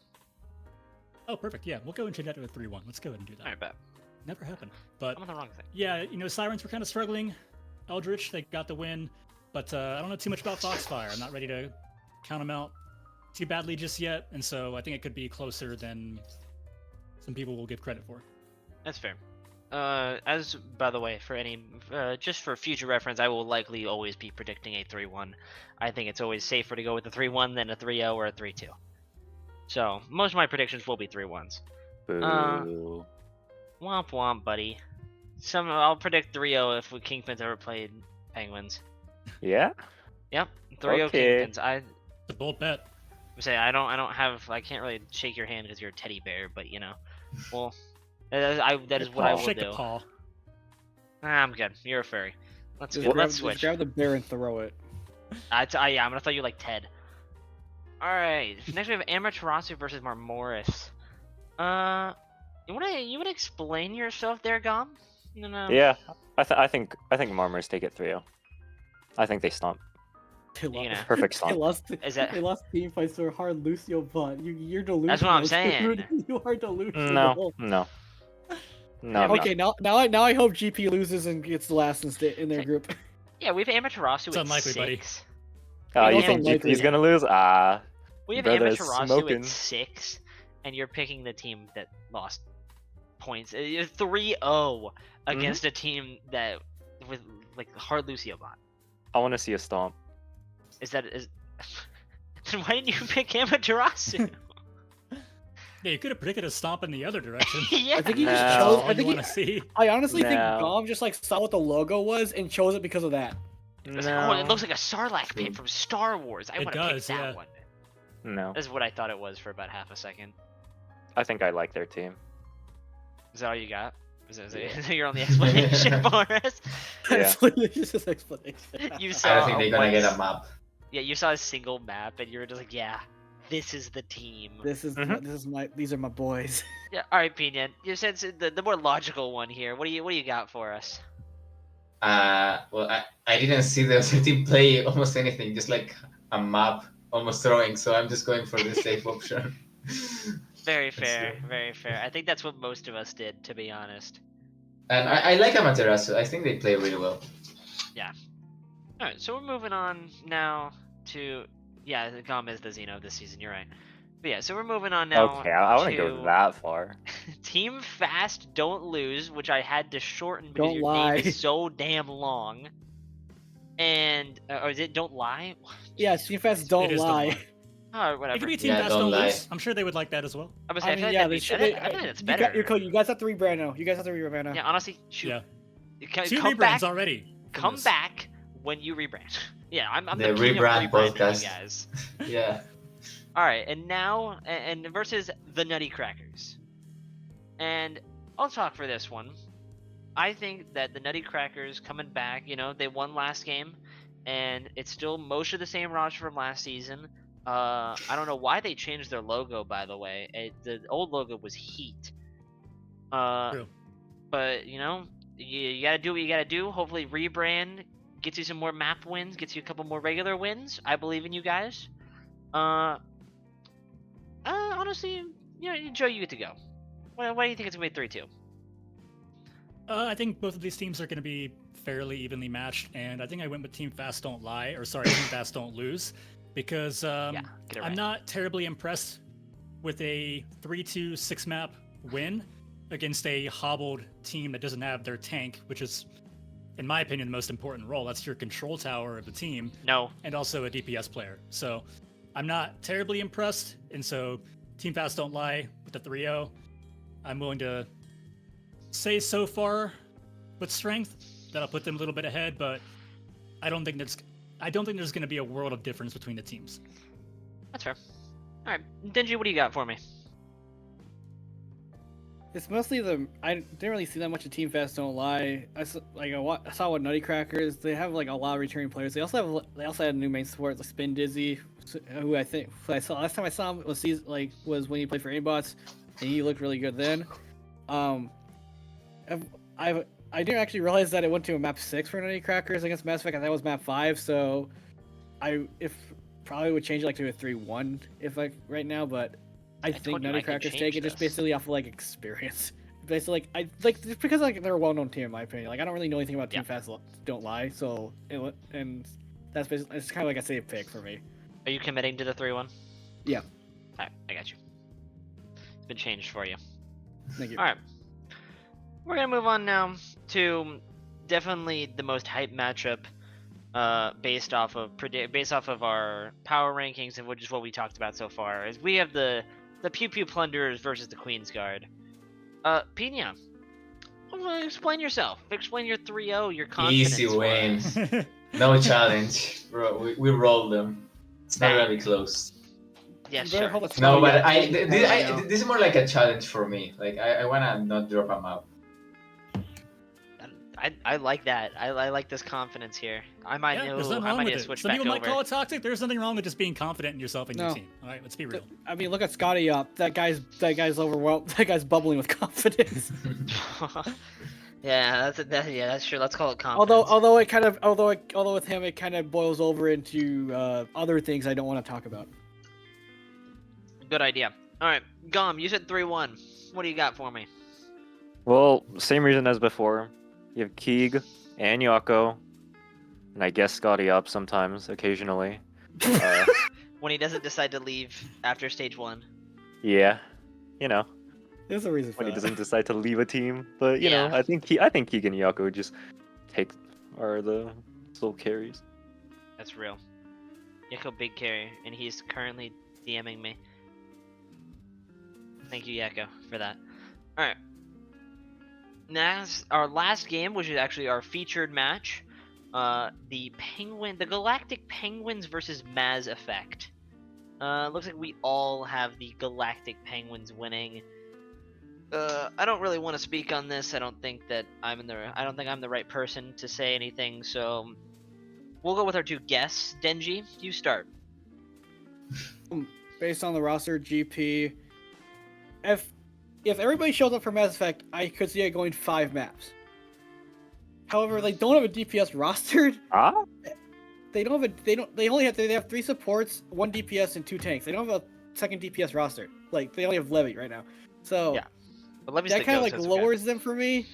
Oh, perfect. Yeah, we'll go and change that to a 3-1. Let's go ahead and do that. All right, bet. Never happened. But, I'm on the wrong thing. yeah, you know, Sirens were kind of struggling. Eldritch, they got the win. But I don't know too much about Foxfire. I'm not ready to count them out too badly just yet. And so I think it could be closer than some people will give credit for. That's fair. As by the way, for any just for future reference, I will likely always be predicting a 3-1. I think it's always safer to go with a 3-1 than a 3-0 or a 3-2. So most of my predictions will be 3-1s. Boo. Womp womp, buddy. I'll predict 3-0 if Kingpins ever played Penguins. Yeah. Yep, 3-0 Okay. Kingpins. I It's a bold bet. say I can't really shake your hand because you're a teddy bear, but you know, well, that is what I I'll will shake do. the paw. I'm good. You're a fairy. Let's Just go. grab, Let's just switch. grab the bear and throw it. Yeah, I'm gonna throw you like Ted. All right. Next we have Amaterasu versus Marmoris. You wanna explain yourself there, Gom? No. Yeah. I think Marmors take it 3-0. I think they stomp. They You know. lost, Perfect they stomp. lost, Is that- they lost team fights to a hard Lucio bot. You're delusional. That's what I'm dude. saying. You are delusional. No. Yeah, No. Okay, now I hope GP loses and gets last in their group. Yeah, we have Amaterasu It's at unlikely, 6. buddy. Oh, you Also think unlikely. GP's gonna lose? Ah. We have Brother is Amaterasu smoking. at 6, and you're picking the team that lost points. 3-0 against a team that with like hard Lucio bot. I want to see a stomp. Then why didn't you pick Amaterasu? Yeah, you could have predicted a stomp in the other direction. Yeah. I think he No. just That's chose. all I you think want to see. I honestly think No. Gom just like saw what the logo was and chose it because of that. It's like, oh, it looks like a Sarlacc pit from Star Wars. I It want to pick does, that yeah. one. No. That's what I thought it was for about half a second. I think I like their team. Is that all you got? Is that Yeah. your only explanation for us? Yeah. That's literally just his explanation. You I saw don't think they're gonna get a map. Yeah, you saw a single map, and you were just like, yeah, this is the team. This is these are my boys. Yeah, all right, Pinion. You said the more logical one here. What do you got for us? Well, I didn't see the other team play almost anything, just like a map almost throwing, so I'm just going for the safe option. Very Let's fair, see. very fair. I think that's what most of us did, to be honest. And I like Amaterasu. I think they play really well. All right, so we're moving on now to Gom is the Xeno this season. You're right. But yeah, so we're moving on now. Okay, I want to to go that far. Team Fast Don't Lose, which I had to shorten because Don't your lie. name is so damn long. And or is it Don't Lie? Yeah, Jesus Team Fast Christ. don't It is Don't lie. Lie. Oh, It whatever. could be Team Yeah, Fast don't Don't lie. Lose. I'm sure they would like that as well. I was I I feel mean, like yeah, that'd they be should. better. I feel like that's better. You guys have to rebrand now. You guys have to rebrand now. Yeah, honestly, shoot. Yeah. Come Two back. rebrands already. for Come this. back when you rebrand. Yeah, I'm The the king of rebrand rebranding, podcast. you guys. Yeah. All right, and now and versus the Nutty Crackers. And I'll talk for this one. I think that the Nutty Crackers coming back, they won last game, and it's still most of the same roster from last season. I don't know why they changed their logo, by the way. The old logo was Heat. True. But you gotta do what you gotta do. Hopefully, rebrand gets you some more map wins, gets you a couple more regular wins. I believe in you guys. Honestly, Joe, you get to go. Why do you think it's gonna be 3-2? I think both of these teams are going to be fairly evenly matched, and I think I went with Team Fast Don't Lie, or sorry, Team Fast Don't Lose, because Get it right. I'm not terribly impressed with a 3-2 6-map win against a hobbled team that doesn't have their tank, which is, in my opinion, the most important role. That's your control tower of the team, No. and also a DPS player. So I'm not terribly impressed, and so Team Fast Don't Lie with the 3-0. I'm willing to say so far with strength that I'll put them a little bit ahead, but I don't think there's going to be a world of difference between the teams. That's fair. All right, Denji, what do you got for me? It's mostly I didn't really see that much of Team Fast. Don't lie. I saw what Nutty Crackers. They have like a lot of returning players. They also had a new main support, like Spin Dizzy, who I think I saw last time I saw him was when he played for Aimbots, and he looked really good then. I didn't actually realize that it went to a map 6 for Nutty Crackers against Mass Effect. I thought it was map 5, so probably would change it like to a 3-1 right now, but I think Nutty Crackers take it just basically off of like experience. Basically, just because like they're a well-known team in my opinion. Like I don't really know anything about Team Fast. Don't lie. So and that's basically it's kind of like a safe pick for me. Are you committing to the 3-1? Yeah. Alright, I got you. It's been changed for you. Thank you. Alright. We're gonna move on now to definitely the most hype matchup, based off of our power rankings and which is what we talked about so far. Is we have the Pew Pew Plunderers versus the Queen's Guard. Pina, explain yourself. Explain your 3-0, your confidence. Easy wins. No challenge, bro. We rolled them. It's not gonna be close. Yeah, sure. No, but this is more like a challenge for me. Like I wanna not drop a map. I like that. I like this confidence here. I might There's nothing wrong with it. switch Some back people over. might call it toxic. There's nothing wrong with just being confident in yourself and your team. All right, let's be real. I mean, look at Scotty up. That guy's overwhelmed. That guy's bubbling with confidence. Yeah, that's true. Let's call it confidence. Although with him it kind of boils over into other things I don't want to talk about. Good idea. All right, Gom, you said 3-1. What do you got for me? Well, same reason as before. You have Keeg and Yako, and I guess Scotty up sometimes, occasionally. When he doesn't decide to leave after stage 1. Yeah, you know. There's a reason for when that. he doesn't decide to leave a team, but you know, I think Keeg and Yako just are the sole carries. That's real. Yako big carry, and he's currently DMing me. Thank you, Yako, for that. All right. Now, our last game, which is actually our featured match, the Galactic Penguins versus Mass Effect. Looks like we all have the Galactic Penguins winning. I don't really want to speak on this. I don't think I'm the right person to say anything. So we'll go with our two guests. Denji, you start. Based on the roster, GP. If everybody shows up for Mass Effect, I could see it going 5 maps. However, they don't have a DPS rostered. They have 3 supports, 1 DPS, and 2 tanks. They don't have a second DPS roster. Like they only have Levy right now. So yeah, but Levy's that kind of like lowers them for me.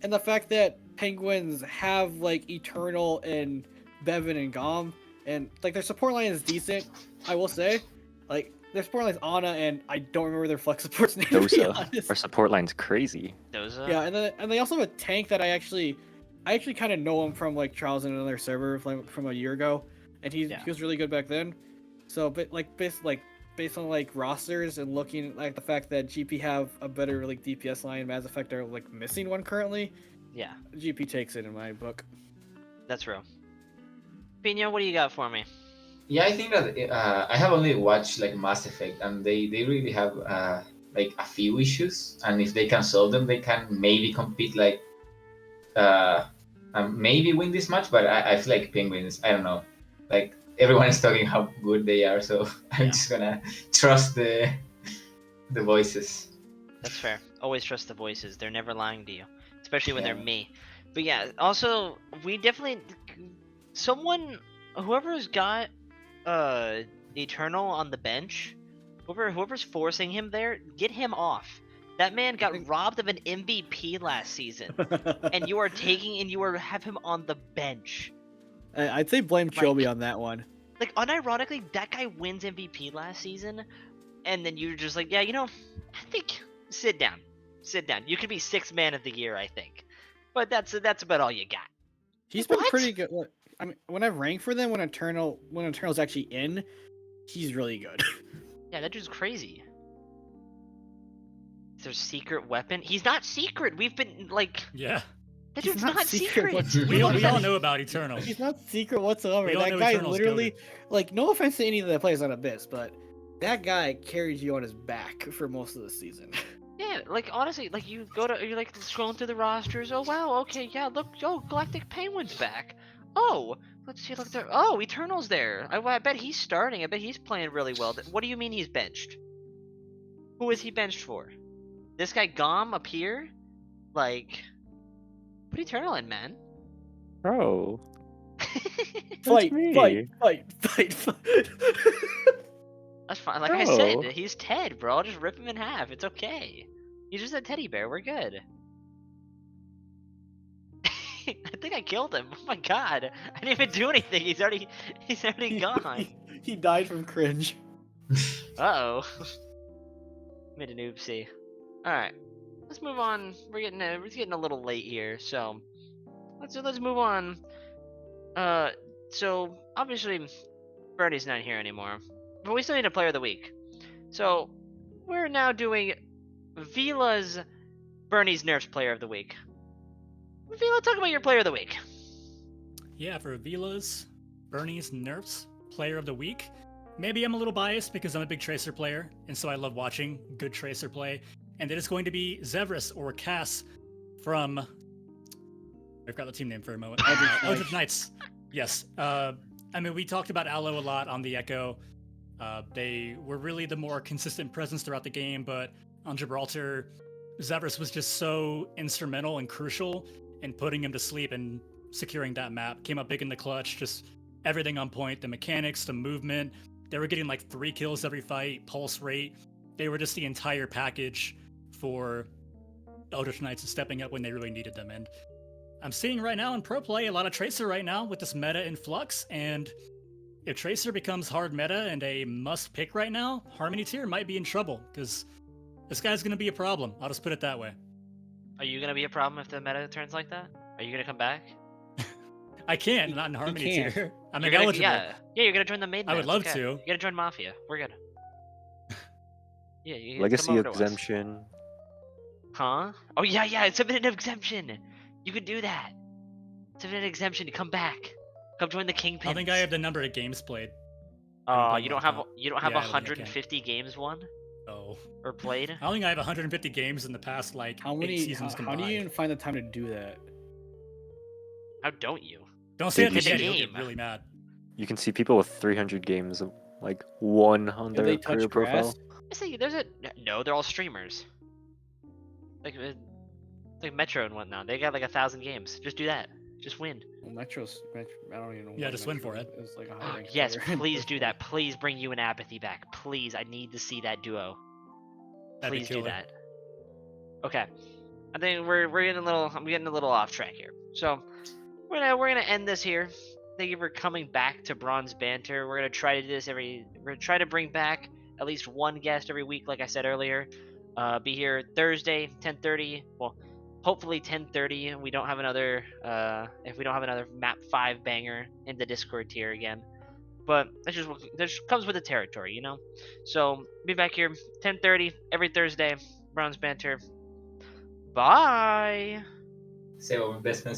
And the fact that Penguins have like Eternal and Bevan and Gom, and like their support line is decent, I will say. Like their support line's Anna, and I don't remember their flex support's name. Dosa. Our support line's crazy. Dosa. Yeah, and they also have a tank that I actually kind of know him from like trials in another server from a year ago, and he was really good back then. So, but based on like rosters and looking at like the fact that GP have a better like DPS line, Mass Effect are like missing one currently. Yeah. GP takes it in my book. That's real. Pino, what do you got for me? Yeah, I think that I have only watched like Mass Effect, and they really have like a few issues, and if they can solve them, they can maybe compete like maybe win this match. But I feel like Penguins, I don't know, like everyone is talking how good they are, so I'm just gonna trust the voices. That's fair. Always trust the voices. They're never lying to you, especially when they're me. But yeah, also we definitely whoever's got Eternal on the bench, whoever's forcing him there, get him off. That man got robbed of an MVP last season, and you have him on the bench. I'd say blame Chobi on that one. Like unironically, that guy wins MVP last season, and then you're just like, yeah, I think sit down. You could be 6th man of the year, I think, but that's about all you got. He's been pretty good. Look, I mean, when I've ranked for them, when Eternal's actually in, he's really good. Yeah, that dude's crazy. Is there a secret weapon? He's not secret. We've been like. Yeah. That dude's not secret. We all know about Eternal. He's not secret whatsoever. That guy literally, like, no offense to any of the players on Abyss, but that guy carries you on his back for most of the season. Yeah, like honestly, like you're like scrolling through the rosters. Oh wow, okay, yeah, look, oh Galactic Penguin's back. Oh, let's see, look there. Oh, Eternal's there. I bet he's starting. I bet he's playing really well. What do you mean he's benched? Who is he benched for? This guy Gom up here? Like, put Eternal in, man. Bro, Fight, me. fight, fight, fight, fight. That's fine. Like I said, Bro. he's Ted, bro. I'll just rip him in half. It's okay. He's just a teddy bear. We're good. I think I killed him. Oh my god. I didn't even do anything. He's already gone. He died from cringe. Uh-oh. Made an oopsie. Alright. Let's move on. We're getting a little late here, so let's move on. So obviously Bernie's not here anymore. But we still need a player of the week. So we're now doing Vila's Bernie's Nerfs player of the week. Vila, talk about your player of the week. Yeah, for Vila's Bernie's Nerfs player of the week. Maybe I'm a little biased because I'm a big Tracer player, and so I love watching good Tracer play. And it is going to be Zevris or Cass from... I've got the team name for a moment. Eldritch Knights. Yes. I mean, we talked about Aloe a lot on the Echo. They were really the more consistent presence throughout the game, but on Gibraltar, Zevris was just so instrumental and crucial in putting him to sleep and securing that map. Came up big in the clutch, just everything on point. The mechanics, the movement. They were getting like 3 kills every fight, pulse rate. They were just the entire package for Eldritch Knights stepping up when they really needed them. And I'm seeing right now in pro play a lot of Tracer right now with this meta in flux, and if Tracer becomes hard meta and a must pick right now, Harmony tier might be in trouble, because this guy's going to be a problem. I'll just put it that way. Are you gonna be a problem if the meta turns like that? Are you gonna come back? I can't, not in Harmony can't. tier. I'm You're gonna- ineligible. Yeah, you're gonna join the maiden. I would now, it's love okay. to. You're gonna join Mafia. We're good. Yeah, you can come Legacy over to us. exemption. Huh? Oh yeah, it's submit an exemption. You can do that. Submit an exemption to come back. Come join the Kingpins. I don't think I have the number of games played. You don't have Yeah, I don't think I can. 150 games won Oh. or played. I don't think I have 150 games in the past, like, How 8 many? seasons How combined. do you even find the time to do that? How don't you? Don't say it It's a again, you'll get game. really mad. You can see people with 300 games, like one on Have their they touched career profile. grass? I see. No. They're all streamers. Like Metro and whatnot. They got like 1,000 games. Just do that. Just win. Well, Metro. I don't even know. Yeah, why just win Metro for it. is like a high ranked Yes, player. please do that. Please bring you and Apathy back. Please, I need to see that duo. That'd be Please do killer. that. Okay, I think we're getting a little. I'm getting a little off track here. So we're gonna end this here. Thank you for coming back to Bronze Banter. We're gonna try to do this We're gonna try to bring back at least one guest every week, like I said earlier. Be here Thursday, 10:30. Well, hopefully 10:30. We don't have another. If we don't have another map 5 banger in the Discord tier again. But that just comes with the territory, you know. So be back here 10:30 every Thursday. Bronze Banter. Bye. Say, best friend